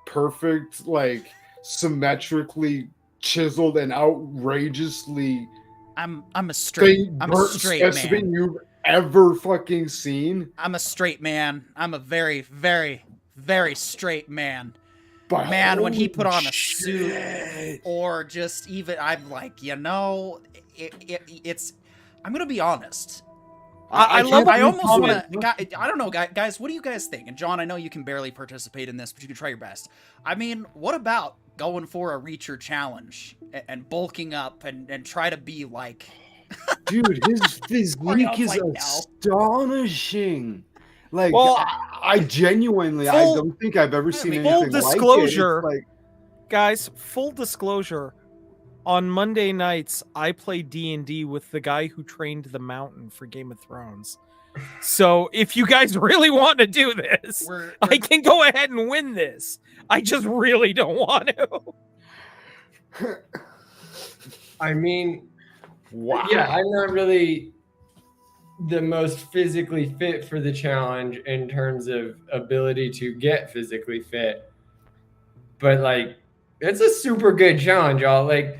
perfect, like symmetrically chiseled and outrageously? I'm a straight man you've ever fucking seen. I'm a straight man. I'm a very, very, very straight man. But man, when he put on a suit or just even, I'm like, it's. I'm gonna be honest. I almost want to. I don't know, guys. What do you guys think? And John, I know you can barely participate in this, but you can try your best. I mean, what about going for a Reacher challenge and bulking up and try to be like? Dude, his physique is astonishing. Like, well, I genuinely, I don't think I've ever seen anything like it. Full disclosure, guys, full disclosure, on Monday nights, I play D&D with the guy who trained the Mountain for Game of Thrones. So if you guys really want to do this, I can go ahead and win this. I just really don't want to. I mean, wow. Yeah, I'm not really the most physically fit for the challenge in terms of ability to get physically fit, but like, it's a super good challenge, y'all. Like,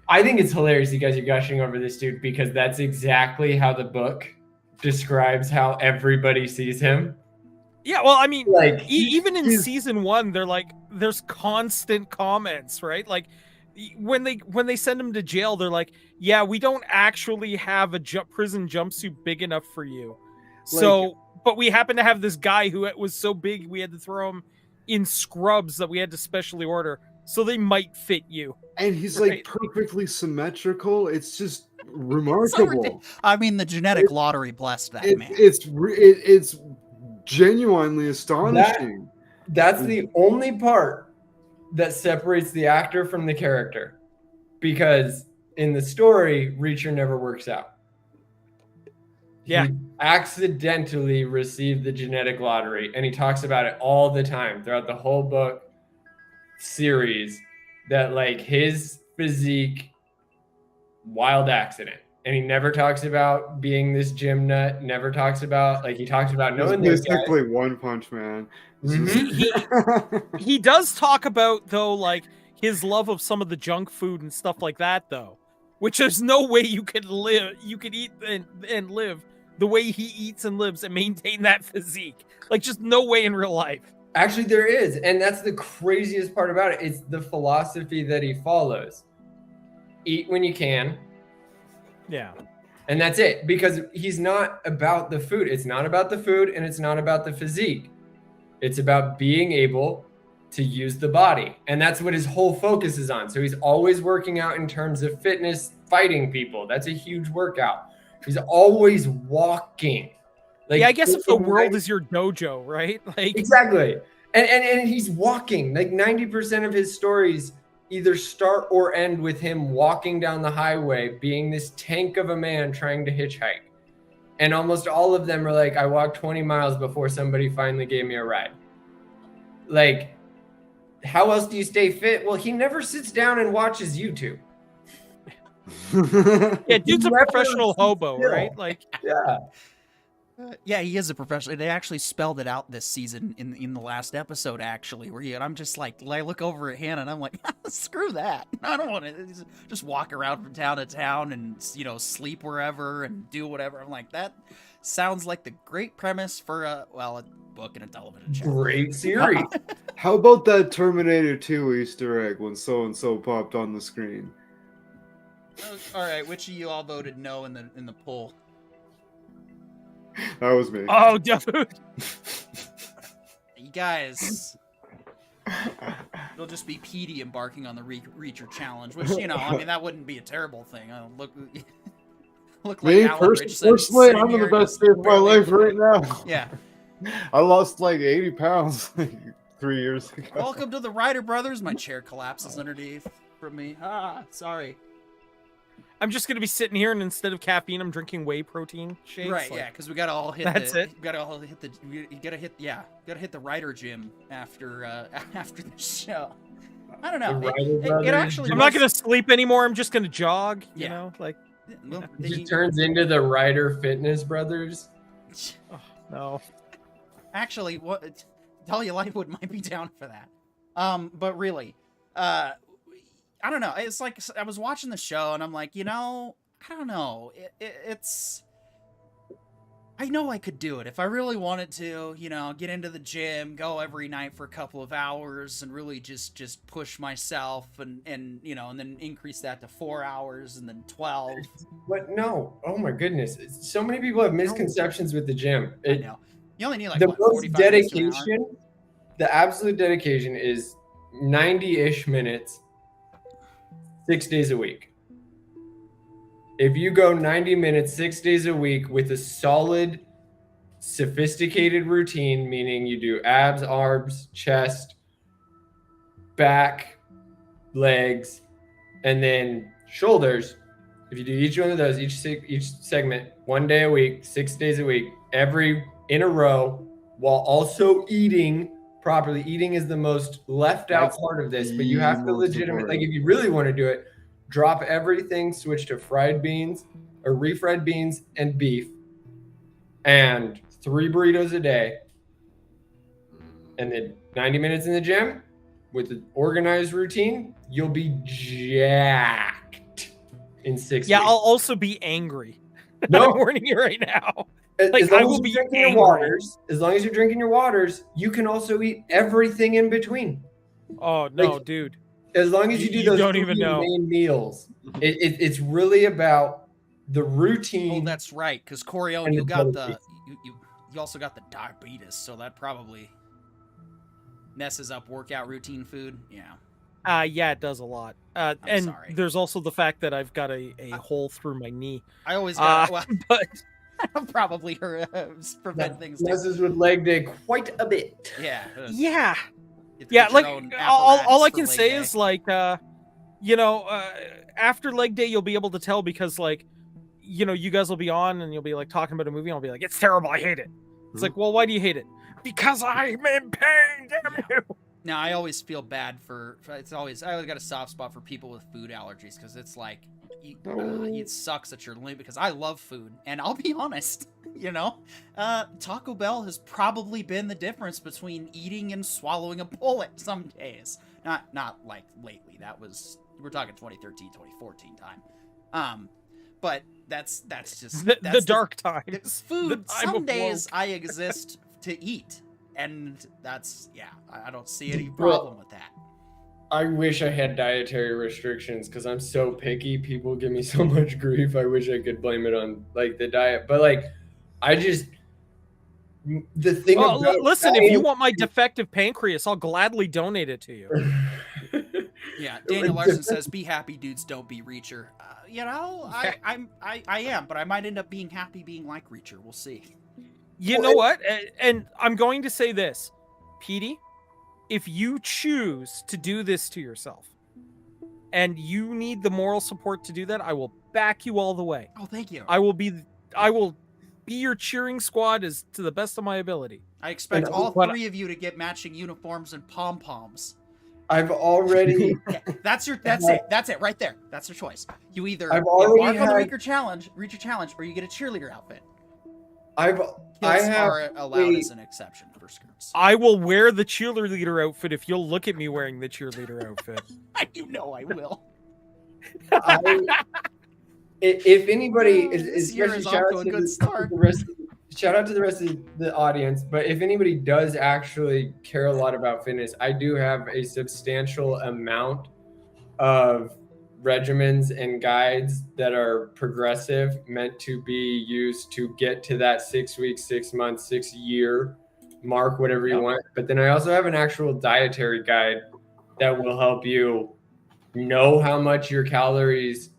I think it's hilarious you guys are gushing over this dude because that's exactly how the book describes how everybody sees him. Yeah, well, I mean, like, even in season 1, they're like, there's constant comments, right? Like, when they send him to jail, they're like, yeah, we don't actually have a prison jumpsuit big enough for you. So, but we happen to have this guy who was so big we had to throw him in scrubs that we had to specially order, so they might fit you. And he's like perfectly symmetrical. It's just remarkable. I mean, the genetic lottery blessed that man. It's genuinely astonishing. That's the only part that separates the actor from the character, because in the story, Reacher never works out. Yeah, he accidentally received the genetic lottery, and he talks about it all the time throughout the whole book series, that like his physique, wild accident. And he never talks about being this gym nut, never talks about, like, he talks about knowing this guy. Basically One Punch Man. He does talk about, though, like, his love of some of the junk food and stuff like that, though, which there's no way you could eat and live the way he eats and lives and maintain that physique. Like, just no way in real life. Actually, there is. And that's the craziest part about it. It's the philosophy that he follows. Eat when you can. Yeah. And that's it. Because he's not about the food. It's not about the food, and it's not about the physique. It's about being able to use the body. And that's what his whole focus is on. So he's always working out in terms of fitness, fighting people. That's a huge workout. He's always walking. Like, yeah, I guess if the world is your dojo, right? Like, exactly. And he's walking. Like 90% of his stories either start or end with him walking down the highway, being this tank of a man trying to hitchhike. And almost all of them are like, I walked 20 miles before somebody finally gave me a ride. Like, how else do you stay fit? Well, he never sits down and watches YouTube. Yeah, dude's a professional hobo, right? Like, yeah. Yeah, he is a professional. They actually spelled it out this season in the last episode, actually, and I'm just like, I look over at Hannah and I'm like, screw that. I don't want to just walk around from town to town and, sleep wherever and do whatever. I'm like, that sounds like the great premise for a book and a television show. Great series. How about that Terminator 2 Easter egg when so-and-so popped on the screen? All right, which of you all voted no in the poll? That was me. Oh, dude. You guys. It'll just be Petey embarking on the Reacher challenge, which, you know, I mean, that wouldn't be a terrible thing. Look like Me, Alan Richson personally, sitting I'm in the here best just shape of my barely- life right now. Yeah. I lost like 80 pounds 3 years ago. Welcome to the Ryder Brothers. My chair collapses underneath from me. Sorry. I'm just gonna be sitting here, and instead of caffeine, I'm drinking whey protein shakes. Right, like, yeah, because we gotta all hit That's it. You gotta hit the Ryder gym after after the show. I don't know. The Ryder It Brothers. actually. I'm not gonna sleep anymore. I'm just gonna jog. You Yeah. know, like Well, It just turns into the Ryder Fitness Brothers. no. Actually, what Dahlia Lightwood might be down for that. But really, I don't know. It's like I was watching the show and I'm like, you know, I don't know. It's. I know I could do it if I really wanted to. You know, get into the gym, go every night for a couple of hours, and really just push myself, and you know, and then increase that to 4 hours, and then 12. But no, oh my goodness, so many people have misconceptions with the gym. I know. You only need like The what, most 45 minutes to an hour? dedication, the absolute dedication is 90-ish minutes, 6 days a week. If you go 90 minutes, 6 days a week with a solid, sophisticated routine, meaning you do abs, arms, chest, back, legs, and then shoulders. If you do each one of those, each segment, 1 day a week, 6 days a week, every in a row, while also eating properly. Eating is the most left out part of this, but you have to legitimately, like if you really want to do it, drop everything, switch to fried beans or refried beans and beef, and 3 burritos a day, and then 90 minutes in the gym with an organized routine, you'll be jacked in 6 Yeah, weeks. I'll also be angry. No. I'm warning you right now. As Like, long I as will you're be drinking your angry. waters, as long as you're drinking your waters, you can also eat everything in between. Oh no, Like, dude. As long as you do You those don't 3 even know. main meals, it's really about the routine. Oh, that's right. Because Corione, And you the got the dedication. you also got the diabetes, so that probably messes up workout routine food. Yeah. Yeah, it does a lot. And sorry. there's also the fact that I've got a hole through my knee. I always got well, But I'll probably prevent things. That messes with leg day quite a bit. Yeah. yeah, You have to yeah. get your Like own all I apparatus can for say leg is day. like, you know, after leg day you'll be able to tell because like, you know, you guys will be on and you'll be like talking about a movie and I'll be like, it's terrible, I hate it. It's like, well, why do you hate it? Because I'm in pain, damn you. Now I always feel bad for I always got a soft spot for people with food allergies because it's like it sucks that you're limited because I love food and I'll be honest, you know, Taco Bell has probably been the difference between eating and swallowing a bullet some days. Not like lately. That was we're talking 2013, 2014 time. But that's just The dark times. food. The time Some of days woke. I exist to eat. And that's, yeah, I don't see any problem with that. I wish I had dietary restrictions because I'm so picky. People give me so much grief. I wish I could blame it on like the diet, but like I just the thing. Well, about listen, if diet- you want my defective pancreas, I'll gladly donate it to you. Yeah, Daniel Larson says, "Be happy, dudes. Don't be Reacher." You know, I am, but I might end up being happy being like Reacher. We'll see. You know what? And I'm going to say this, Petey, if you choose to do this to yourself and you need the moral support to do that, I will back you all the way. Oh, thank you. I will be your cheering squad as to the best of my ability. I expect And- all but- 3 of you to get matching uniforms and pom-poms. I've already Yeah, that's it right there. That's your choice. You either I've already embark on the had- Reacher challenge, or you get a cheerleader outfit. I Kilts have are allowed as an exception for skirts. I will wear the cheerleader outfit if you'll look at me wearing the cheerleader outfit. You know I will. if anybody is This year is especially off to a good start. shout out to the rest of the audience, but if anybody does actually care a lot about fitness, I do have a substantial amount of regimens and guides that are progressive, meant to be used to get to that 6 weeks, 6 months, 6 year mark, whatever you want. But then I also have an actual dietary guide that will help you know how much your calories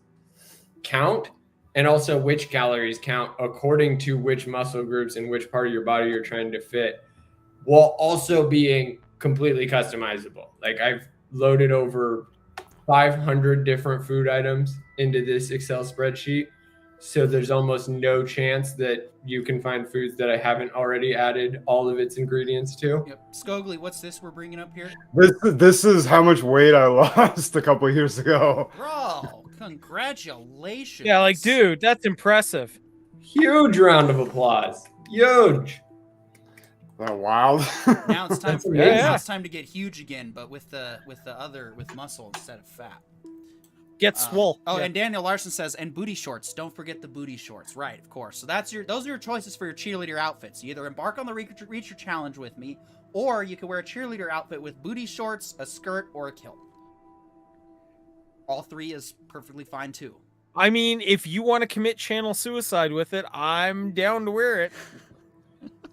count and also which calories count according to which muscle groups and which part of your body you're trying to fit, while also being completely customizable. Like I've loaded over 500 different food items into this Excel spreadsheet. So there's almost no chance that you can find foods that I haven't already added all of its ingredients to. Yep. Skogly, what's this we're bringing up here? This is how much weight I lost a couple of years ago. Bro, congratulations. Yeah, like, dude, that's impressive. Huge round of applause. Huge. That wild. Now it's time for now it's time to get huge again, but with muscle instead of fat. Get swole. And Daniel Larson says, and booty shorts. Don't forget the booty shorts. Right, of course. So those are your choices for your cheerleader outfits. You either embark on the Reacher challenge with me, or you can wear a cheerleader outfit with booty shorts, a skirt, or a kilt. All three is perfectly fine too. I mean, if you want to commit channel suicide with it, I'm down to wear it.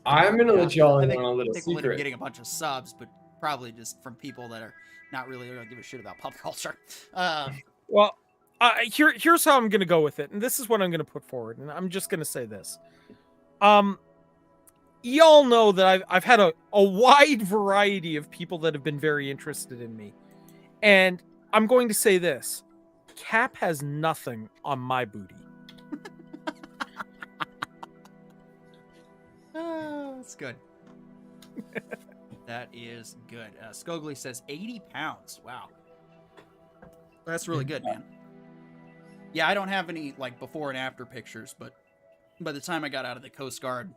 I'm gonna let y'all in on a little I think we'll end up secret. getting a bunch of subs, but probably just from people that are not really going to give a shit about pop culture. Well, here's how I'm going to go with it, and this is what I'm going to put forward, and I'm just going to say this. Y'all know that I've had a wide variety of people that have been very interested in me, and I'm going to say this. Cap has nothing on my booty. That's good. That is good. Skogly says 80 pounds. Wow. That's really good, man. Yeah, I don't have any like before and after pictures, but by the time I got out of the Coast Guard,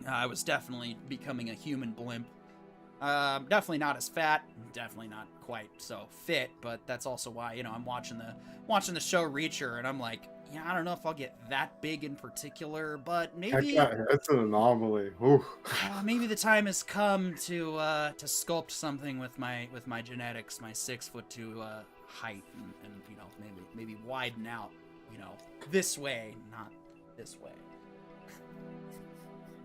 I was definitely becoming a human blimp. Definitely not as fat, definitely not quite so fit, but that's also why, I'm watching the show Reacher, and I'm like, yeah, I don't know if I'll get that big in particular, but maybe That's an anomaly. maybe the time has come to sculpt something with my genetics, my 6'2" height, and maybe widen out, this way, not this way.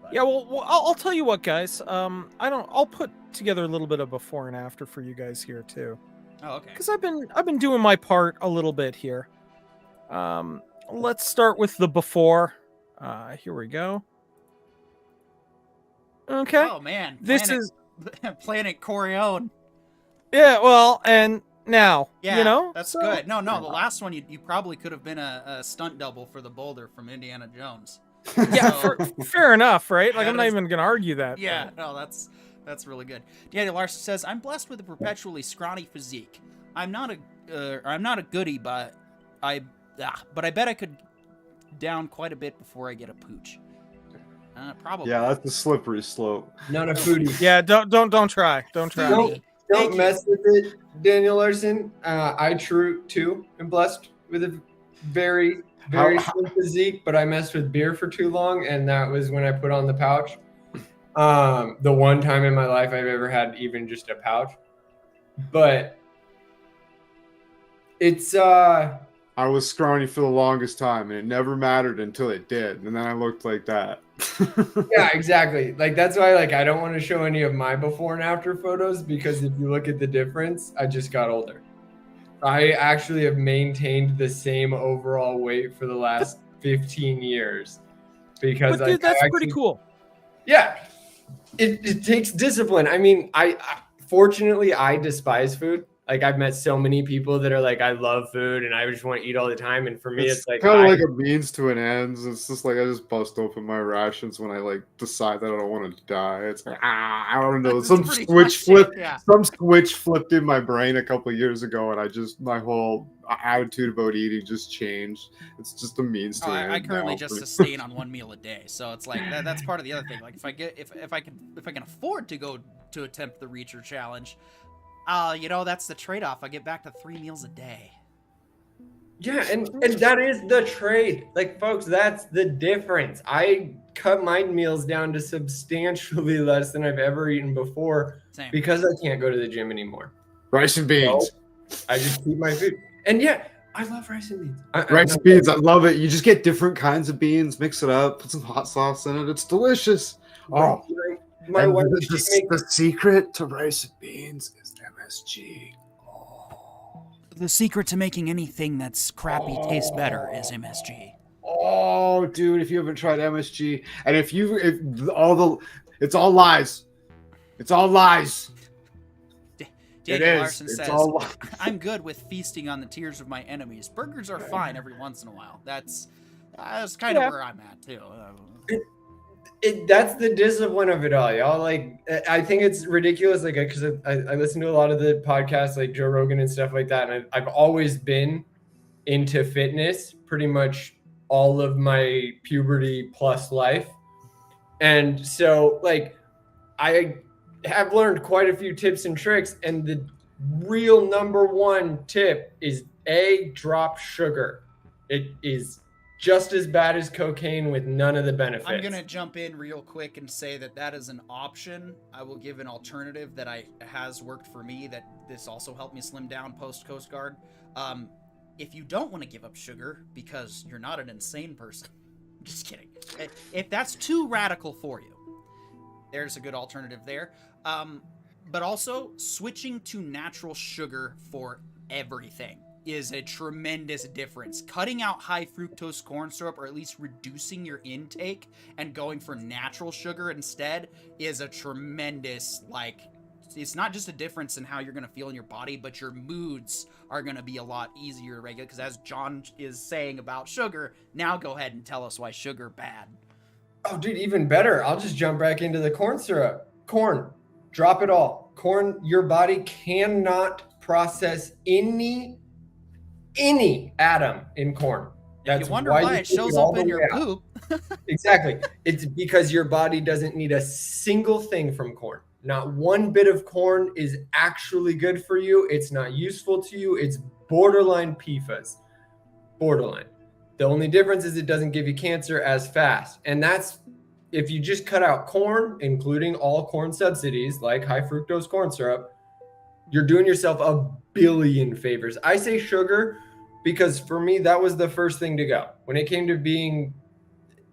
But, yeah, well, I'll tell you what, guys. I'll put together a little bit of before and after for you guys here too. Oh, okay. Because I've been doing my part a little bit here. Let's start with the before. Here we go. Okay. Oh man, This is Planet Corione. yeah. Well, and now Yeah, that's so- good. No, the last one you probably could have been a stunt double for the boulder from Indiana Jones. Yeah, So- fair enough, right? Like Yeah, I'm not even gonna argue that. Yeah, no, that's really good. Daniel Larson says, "I'm blessed with a perpetually scrawny physique. I'm not a goodie, but I bet I could down quite a bit before I get a pooch. Probably. Yeah, that's a slippery slope. Not a foodie. Yeah, don't try. Don't try. Don't Thank mess with it, Daniel Larson. I too am blessed with a very slim physique, but I messed with beer for too long, and that was when I put on the pouch. The one time in my life I've ever had even just a pouch. But it's I was scrawny for the longest time, and it never mattered until it did, and then I looked like that. yeah, exactly. Like that's why I don't want to show any of my before and after photos, because if you look at the difference, I just got older. I actually have maintained the same overall weight for the last 15 years because But dude, that's pretty cool. Yeah. It takes discipline. I mean, I fortunately I despise food. Like I've met so many people that are like, I love food and I just want to eat all the time. And for me, it's like kind of like a means to an end. It's just like I just bust open my rations when I decide that I don't want to die. It's like I don't know. That's Some pretty switch much it, flip. yeah. Some switch flipped in my brain a couple of years ago, and my whole attitude about eating just changed. It's just a means to an end. I currently now. just sustain on one meal a day, so it's like that's part of the other thing. Like if I can afford to go to attempt the Reacher challenge, that's the trade-off. I get back to 3 meals a day. Yeah, and that is the trade. Like, folks, that's the difference. I cut my meals down to substantially less than I've ever eaten before. Same. Because I can't go to the gym anymore. Rice and beans. So, I just keep my food. And yeah, I love rice and beans. Rice and beans. I love it. You just get different kinds of beans, mix it up, put some hot sauce in it. It's delicious. Oh, my wife, the secret to rice and beans is MSG. The secret to making anything that's crappy taste better is MSG. Oh, dude, if you haven't tried MSG, and it's all lies. It's all lies. Daniel Larson says, I'm good with feasting on the tears of my enemies. Burgers are fine every once in a while. That's kind of where I'm at, too. That's the discipline of it all, y'all. Like, I think it's ridiculous, like, because I listen to a lot of the podcasts, like Joe Rogan and stuff like that, and I've always been into fitness pretty much all of my puberty plus life. And so, like, I have learned quite a few tips and tricks, and the real number one tip is drop sugar. It is just as bad as cocaine with none of the benefits. I'm gonna jump in real quick and say that is an option. I will give an alternative that has worked for me, that this also helped me slim down post Coast Guard. If you don't want to give up sugar because you're not an insane person, just kidding. If that's too radical for you, there's a good alternative there. But also, switching to natural sugar for everything is a tremendous difference. Cutting out high fructose corn syrup, or at least reducing your intake and going for natural sugar instead, is a tremendous, like, it's not just a difference in how you're going to feel in your body, but your moods are going to be a lot easier to regulate. Because as John is saying about sugar, now go ahead and tell us why sugar bad. Oh, dude, even better. I'll just jump back into the corn syrup. Corn, drop it all. Corn, your body cannot process any atom in corn. That's you wonder why it shows up in your poop. Exactly. It's because your body doesn't need a single thing from corn. Not one bit of corn is actually good for you. It's not useful to you. It's borderline PFAS. Borderline. The only difference is it doesn't give you cancer as fast. And that's if you just cut out corn, including all corn subsidies like high fructose corn syrup, you're doing yourself a billion favors. I say sugar because for me, that was the first thing to go. When it came to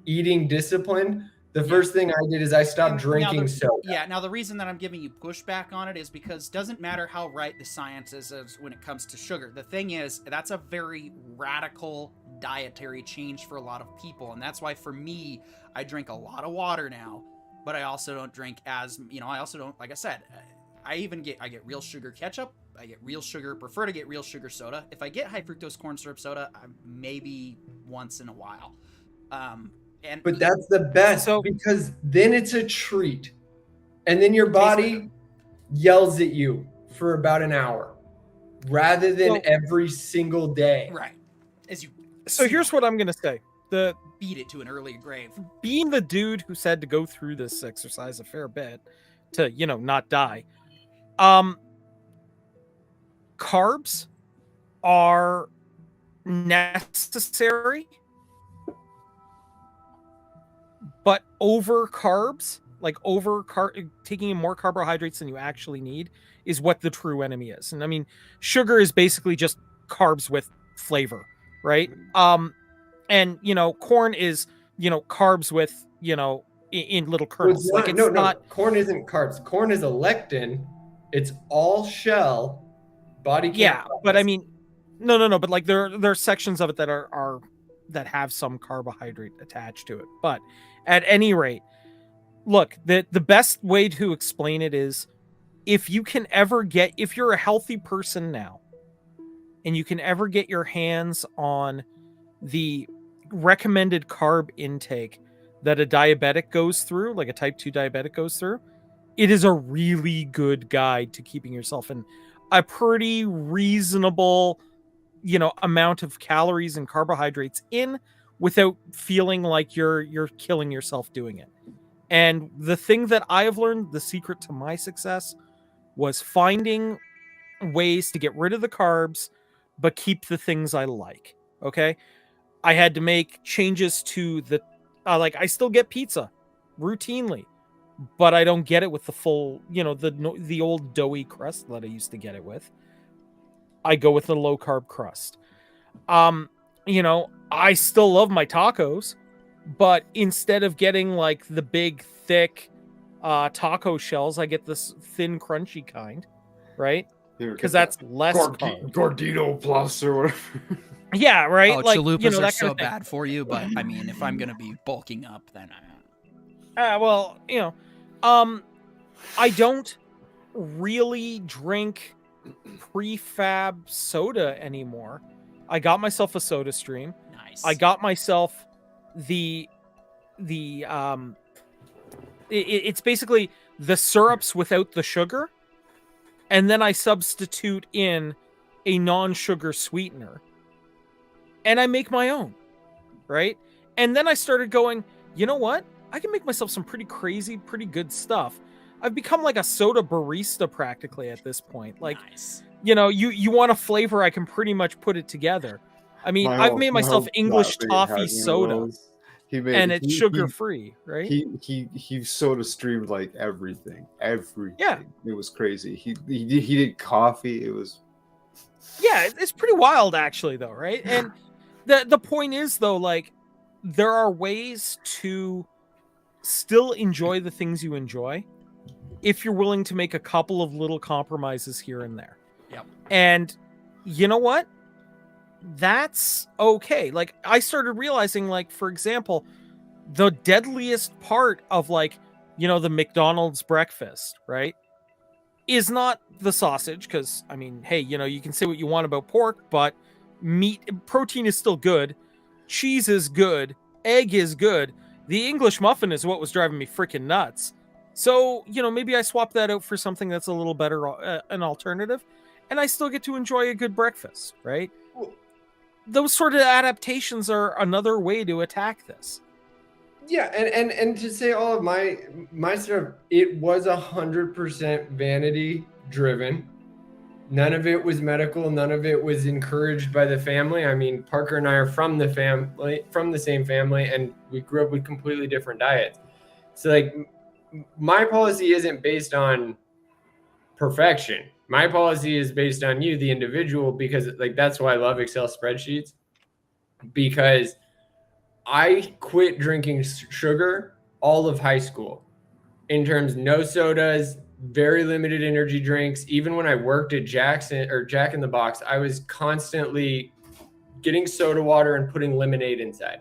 eating disciplined, the first thing I did is I stopped drinking soda. Yeah, now the reason that I'm giving you pushback on it is because it doesn't matter how right the science is when it comes to sugar. The thing is, that's a very radical dietary change for a lot of people. And that's why for me, I drink a lot of water now, but I also don't drink I also don't, like I said, I get real sugar ketchup. I get real sugar, prefer to get real sugar soda. If I get high fructose corn syrup soda, maybe once in a while. But that's the best because then it's a treat. And then your body yells at you for about an hour rather than every single day. Right. So here's what I'm going to say. Beat it to an early grave. Being the dude who's had to go through this exercise a fair bit to, not die. Carbs are necessary, but over carbs, taking in more carbohydrates than you actually need, is what the true enemy is. And I mean, sugar is basically just carbs with flavor, right? And corn is carbs with in little kernels. Corn isn't carbs. Corn is a lectin. It's all shell. Body can't. Yeah, but I mean, no. But like there are sections of it that are that have some carbohydrate attached to it. But at any rate, look, the best way to explain it is if you're a healthy person now, and you can ever get your hands on the recommended carb intake that a diabetic goes through, like a type 2 diabetic goes through, it is a really good guide to keeping yourself in a pretty reasonable, amount of calories and carbohydrates in without feeling like you're killing yourself doing it. And the thing that I have learned, the secret to my success, was finding ways to get rid of the carbs, but keep the things I like. Okay. I had to make changes to I still get pizza routinely, but I don't get it with the full, the old doughy crust that I used to get it with. I go with the low carb crust. I still love my tacos, but instead of getting like the big, thick taco shells, I get this thin, crunchy kind, right? because that's less carbs. Gordito Plus or whatever. Yeah, right. Oh, like, chalupas you know, are that so kind of thing. bad for you, but I mean, if I'm gonna be bulking up, then Well, you know, I don't really drink prefab soda anymore. I got myself a Soda Stream. nice. I got myself it's basically the syrups without the sugar, and then I substitute in a non-sugar sweetener, and I make my own, right? And then I started going, you know what? I can make myself some pretty crazy, pretty good stuff. I've become like a soda barista practically at this point. Like, nice. you know, you want a flavor, I can pretty much put it together. I mean, I've made myself English toffee soda, and it's sugar-free, right? He soda streamed like everything. Yeah. It was crazy. He did coffee. It was. Yeah, it's pretty wild actually, though, right? And the point is, though, like, there are ways to still enjoy the things you enjoy if you're willing to make a couple of little compromises here and there. Yep. And you know what? That's okay. Like, I started realizing, like, for example, the deadliest part of, like, you know, the McDonald's breakfast, right, is not the sausage, because, I mean, hey, you know, you can say what you want about pork, but protein is still good. Cheese is good. Egg is good. The English muffin is what was driving me freaking nuts. So, you know, maybe I swap that out for something that's a little better, an alternative, and I still get to enjoy a good breakfast, right? Those sort of adaptations are another way to attack this. Yeah, and to say all of my stuff, it was 100% vanity driven. None of it was medical. None of it was encouraged by the family. I mean, Parker and I are from the same family, and we grew up with completely different diets. So, like, my policy isn't based on perfection. My policy is based on you, the individual, because, like, that's why I love Excel spreadsheets, because I quit drinking sugar all of high school. In terms, no sodas, very limited energy drinks. Even when I worked at Jack in the Box, I was constantly getting soda water and putting lemonade inside,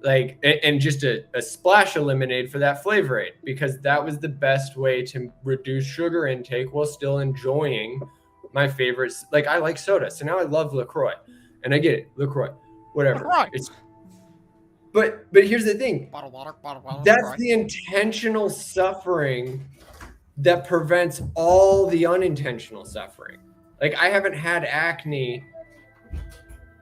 like, and just a splash of lemonade for that flavor aid, because that was the best way to reduce sugar intake while still enjoying my favorites. Like, I like soda, so now I love LaCroix, and I get it, LaCroix, whatever. LaCroix. But here's the thing. Bottle water, That's right? the intentional suffering that prevents all the unintentional suffering. Like, I haven't had acne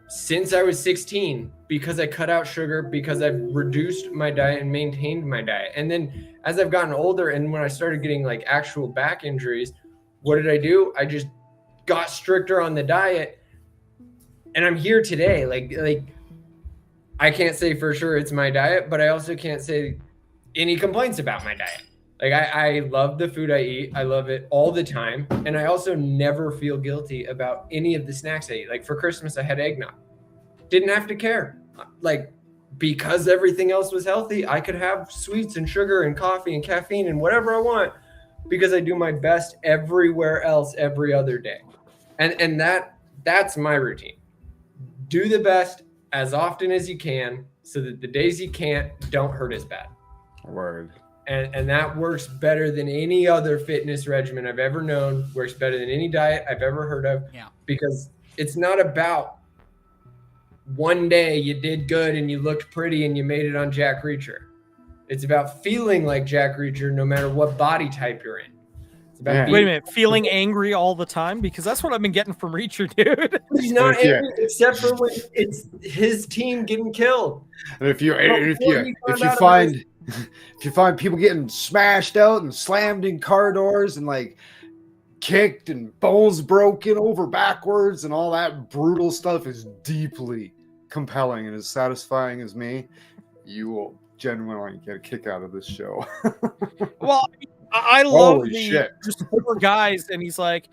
since I was 16 because I cut out sugar, because I've reduced my diet and maintained my diet. And then as I've gotten older and when I started getting, like, actual back injuries, what did I do? I just got stricter on the diet, and I'm here today. Like I can't say for sure it's my diet, but I also can't say any complaints about my diet. Like, I love the food I eat. I love it all the time. And I also never feel guilty about any of the snacks I eat. Like, for Christmas, I had eggnog. Didn't have to care. Like, because everything else was healthy, I could have sweets and sugar and coffee and caffeine and whatever I want, because I do my best everywhere else every other day. And that's my routine. Do the best as often as you can so that the days you can't don't hurt as bad. Word. And that works better than any other fitness regimen I've ever known, works better than any diet I've ever heard of. Yeah. Because it's not about one day you did good and you looked pretty and you made it on Jack Reacher. It's about feeling like Jack Reacher no matter what body type you're in. It's about Wait a minute, feeling angry all the time? Because that's what I've been getting from Reacher, dude. He's not angry except for when it's his team getting killed. And if you find people getting smashed out and slammed in car doors and, like, kicked and bones broken over backwards and all that brutal stuff is deeply compelling and as satisfying as me, you will genuinely get a kick out of this show. Well, I love Holy the shit. just four guys, and he's like,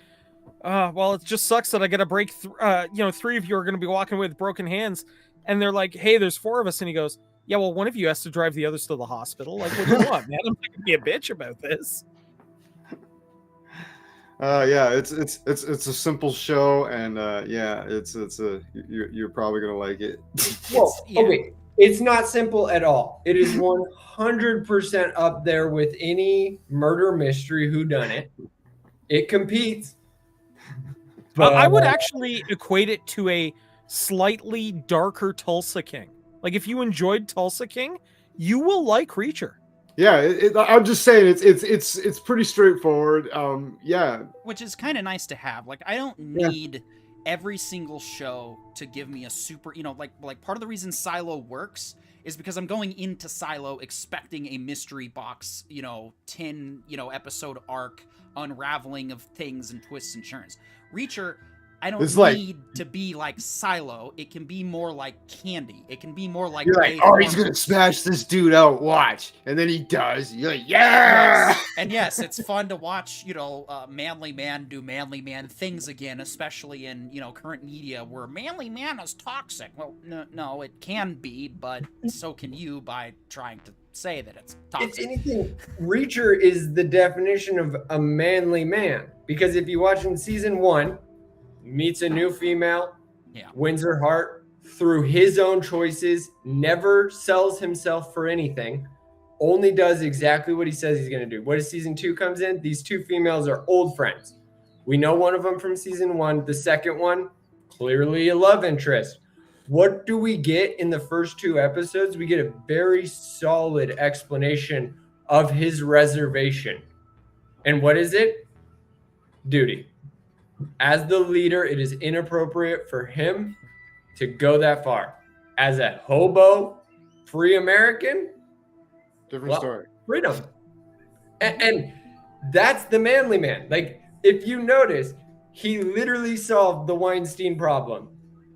well, it just sucks that I got to break. Three of you are going to be walking with broken hands, and they're like, hey, there's four of us, and he goes, yeah, well, one of you has to drive the others to the hospital. Like, what do you want, man? I'm not going to be a bitch about this. Yeah, it's a simple show, and yeah, you're probably gonna like it. Well, Yeah. okay, it's not simple at all. It is 100% up there with any murder mystery whodunit. It competes. But I would actually equate it to a slightly darker Tulsa King. Like if you enjoyed Tulsa King, you will like Reacher. Yeah, I'm just saying it's pretty straightforward. Yeah, which is kind of nice to have. Like I don't need every single show to give me a super, like part of the reason Silo works is because I'm going into Silo expecting a mystery box, 10, episode arc unraveling of things and twists and turns. Reacher, I don't need to be like Silo. It can be more like Candy. It can be more like, you're like, oh, he's gonna smash this dude out. Watch, and then he does. You're like, yeah. Yes. And yes, it's fun to watch, manly man do manly man things again, especially in current media where manly man is toxic. Well, no, it can be, but so can you by trying to say that it's toxic. If anything, Reacher is the definition of a manly man, because if you watch in season 1. Meets a new female, wins her heart through his own choices, never sells himself for anything, only does exactly what he says he's going to do. What is season 2 comes in? These 2 females are old friends. We know one of them from season 1. The second one, clearly a love interest. What do we get in the first 2 episodes? We get a very solid explanation of his reservation. And what is it? Duty. As the leader, it is inappropriate for him to go that far. As a hobo, free American, different story. Freedom. And that's the manly man. Like, if you notice, he literally solved the Weinstein problem.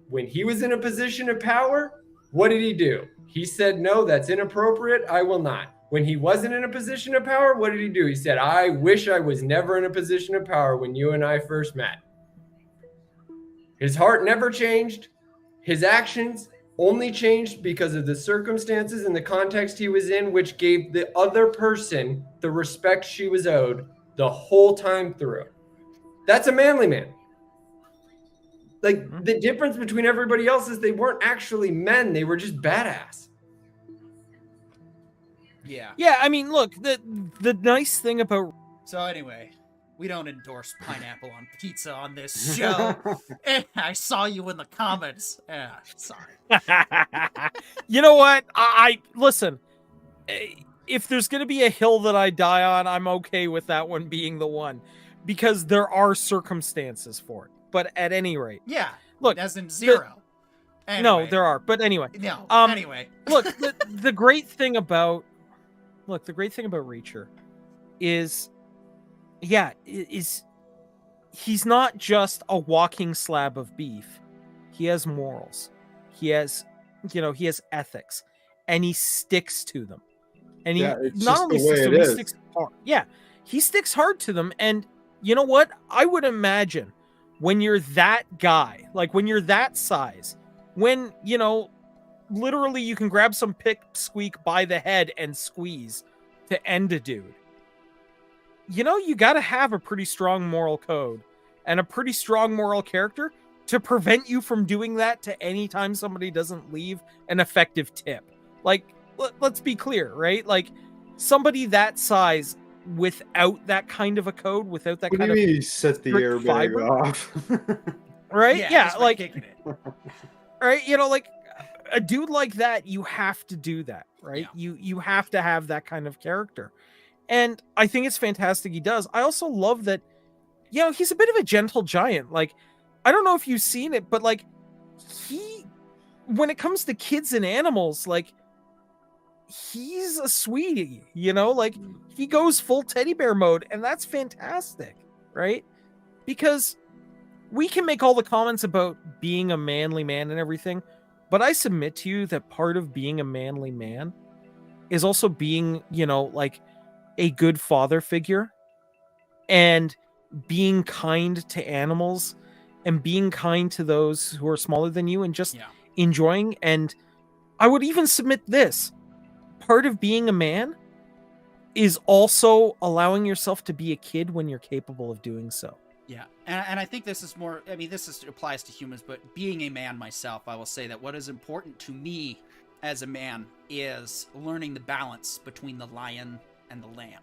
When he was in a position of power, what did he do? He said, no, that's inappropriate. I will not. When he wasn't in a position of power, what did he do? He said, I wish I was never in a position of power when you and I first met. His heart never changed. His actions only changed because of the circumstances and the context he was in, which gave the other person the respect she was owed the whole time through. That's a manly man. Like, the difference between everybody else is they weren't actually men. They were just badass. Yeah, I mean, look, the nice thing about... So anyway, we don't endorse pineapple on pizza on this show. I saw you in the comments. Sorry. You know what? I listen, if there's going to be a hill that I die on, I'm okay with that one being the one. Because there are circumstances for it. But at any rate. Yeah, look, as in zero. Anyway. No, there are. But anyway. No, anyway. Look, the great thing about... Look, the great thing about Reacher is he's not just a walking slab of beef. He has morals. He has ethics, and he sticks to them. And he not only sticks to them, he sticks hard. Yeah, he sticks hard to them. And you know what? I would imagine when you're that guy, like when you're that size, when, literally you can grab some pipsqueak by the head and squeeze to end a dude. You got to have a pretty strong moral code and a pretty strong moral character to prevent you from doing that to any time somebody doesn't leave an effective tip. Like, let's be clear, right? Like, somebody that size without that kind of a code, without that kind of... What do you mean he set the airbag off? Right? Yeah, like... Kicking it. Right? Like, a dude like that, you have to do that, right? Yeah. You have to have that kind of character. And I think it's fantastic he does. I also love that, he's a bit of a gentle giant. Like, I don't know if you've seen it, but like, when it comes to kids and animals, like, he's a sweetie, like, he goes full teddy bear mode, and that's fantastic, right? Because we can make all the comments about being a manly man and everything, but I submit to you that part of being a manly man is also being, like, a good father figure and being kind to animals and being kind to those who are smaller than you and just enjoying. And I would even submit this: part of being a man is also allowing yourself to be a kid when you're capable of doing so. Yeah, and I think this is more, I mean, applies to humans, but being a man myself, I will say that what is important to me as a man is learning the balance between the lion and the lamb.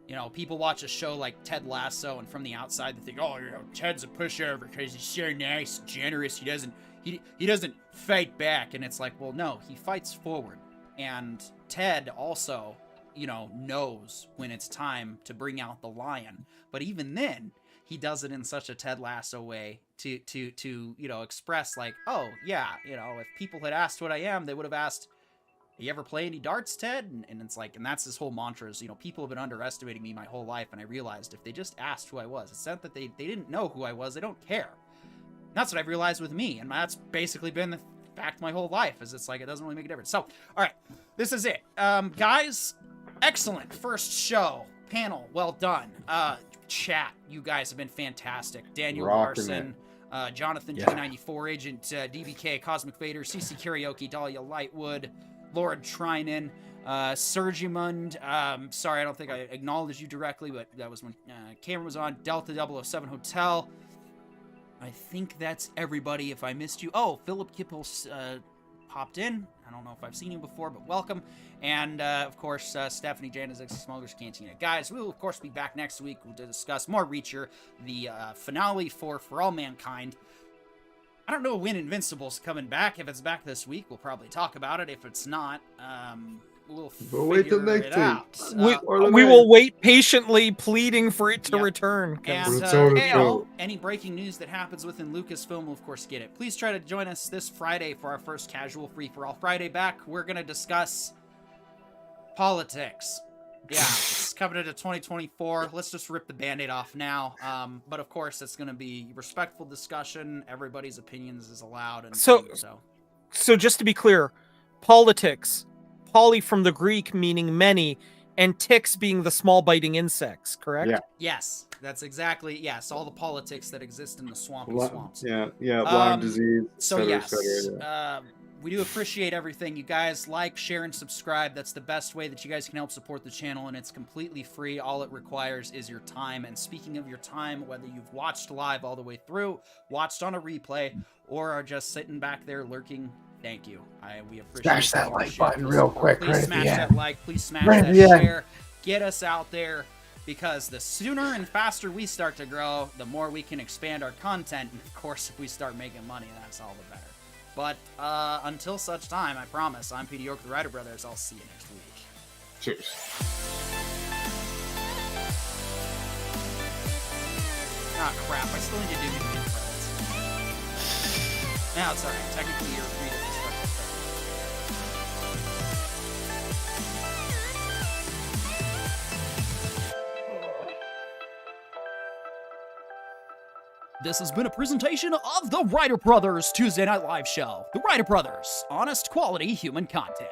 You know, people watch a show like Ted Lasso, and from the outside they think, oh, you know, Ted's a pushover because he's so nice, generous, he doesn't fight back, and it's like, well, no, he fights forward. And Ted also, you know, knows when it's time to bring out the lion, but even then, he does it in such a Ted Lasso way to you know, express like, oh yeah, you know, if people had asked what I am, they would have asked, you ever play any darts, Ted? And it's like, and that's his whole mantra is, you know, people have been underestimating me my whole life, and I realized if they just asked who I was, it's not that they didn't know who I was, they don't care. And that's what I've realized with me, and that's basically been the fact my whole life, is it's like, it doesn't really make a difference. So, all right, this is it. Guys, excellent first show. Panel, well done. Chat, you guys have been fantastic. Daniel Larson, Jonathan G94, Agent DBK, Cosmic Vader, CC Karaoke, Dahlia Lightwood, Lord Trinan, Sergimund. Sorry, I don't think I acknowledged you directly, but that was when Cameron was on. Delta 007 Hotel. I think that's everybody. If I missed you, oh, Philip Kippel popped in. I don't know if I've seen you before, but welcome. And, of course, Stephanie Janizek, Smuggler's Cantina. Guys, we will, of course, be back next week to discuss more Reacher, the finale for All Mankind. I don't know when Invincible's coming back. If it's back this week, we'll probably talk about it. If it's not, we'll wait till figure next it out. We will wait patiently, pleading for it to return. And any breaking news that happens within Lucasfilm will, of course, get it. Please try to join us this Friday for our first casual free-for-all Friday back. We're going to discuss politics. Yeah, it's coming into 2024. Let's just rip the Band-Aid off now. But, of course, it's going to be respectful discussion. Everybody's opinions is allowed. And so just to be clear, politics, poly from the Greek meaning many, and ticks being the small biting insects, correct? Yeah. Yes, that's exactly, yes, all the politics that exist in the swampy swamps. Yeah, Lyme disease. So yes, we do appreciate everything. You guys like, share, and subscribe. That's the best way that you guys can help support the channel, and it's completely free. All it requires is your time. And speaking of your time, whether you've watched live all the way through, watched on a replay, or are just sitting back there lurking, thank you. We appreciate Smash that like button real quick. Please smash that like. Please smash that share. Get us out there, because the sooner and faster we start to grow, the more we can expand our content. And of course, if we start making money, that's all the better. But until such time, I promise, I'm Petey York, the Writer Brothers. I'll see you next week. Cheers. Ah, crap. I still need to do new credits. No, it's alright. Technically, you're free to start. This has been a presentation of the Writer Brothers Tuesday Night Live Show. The Writer Brothers, honest quality human content.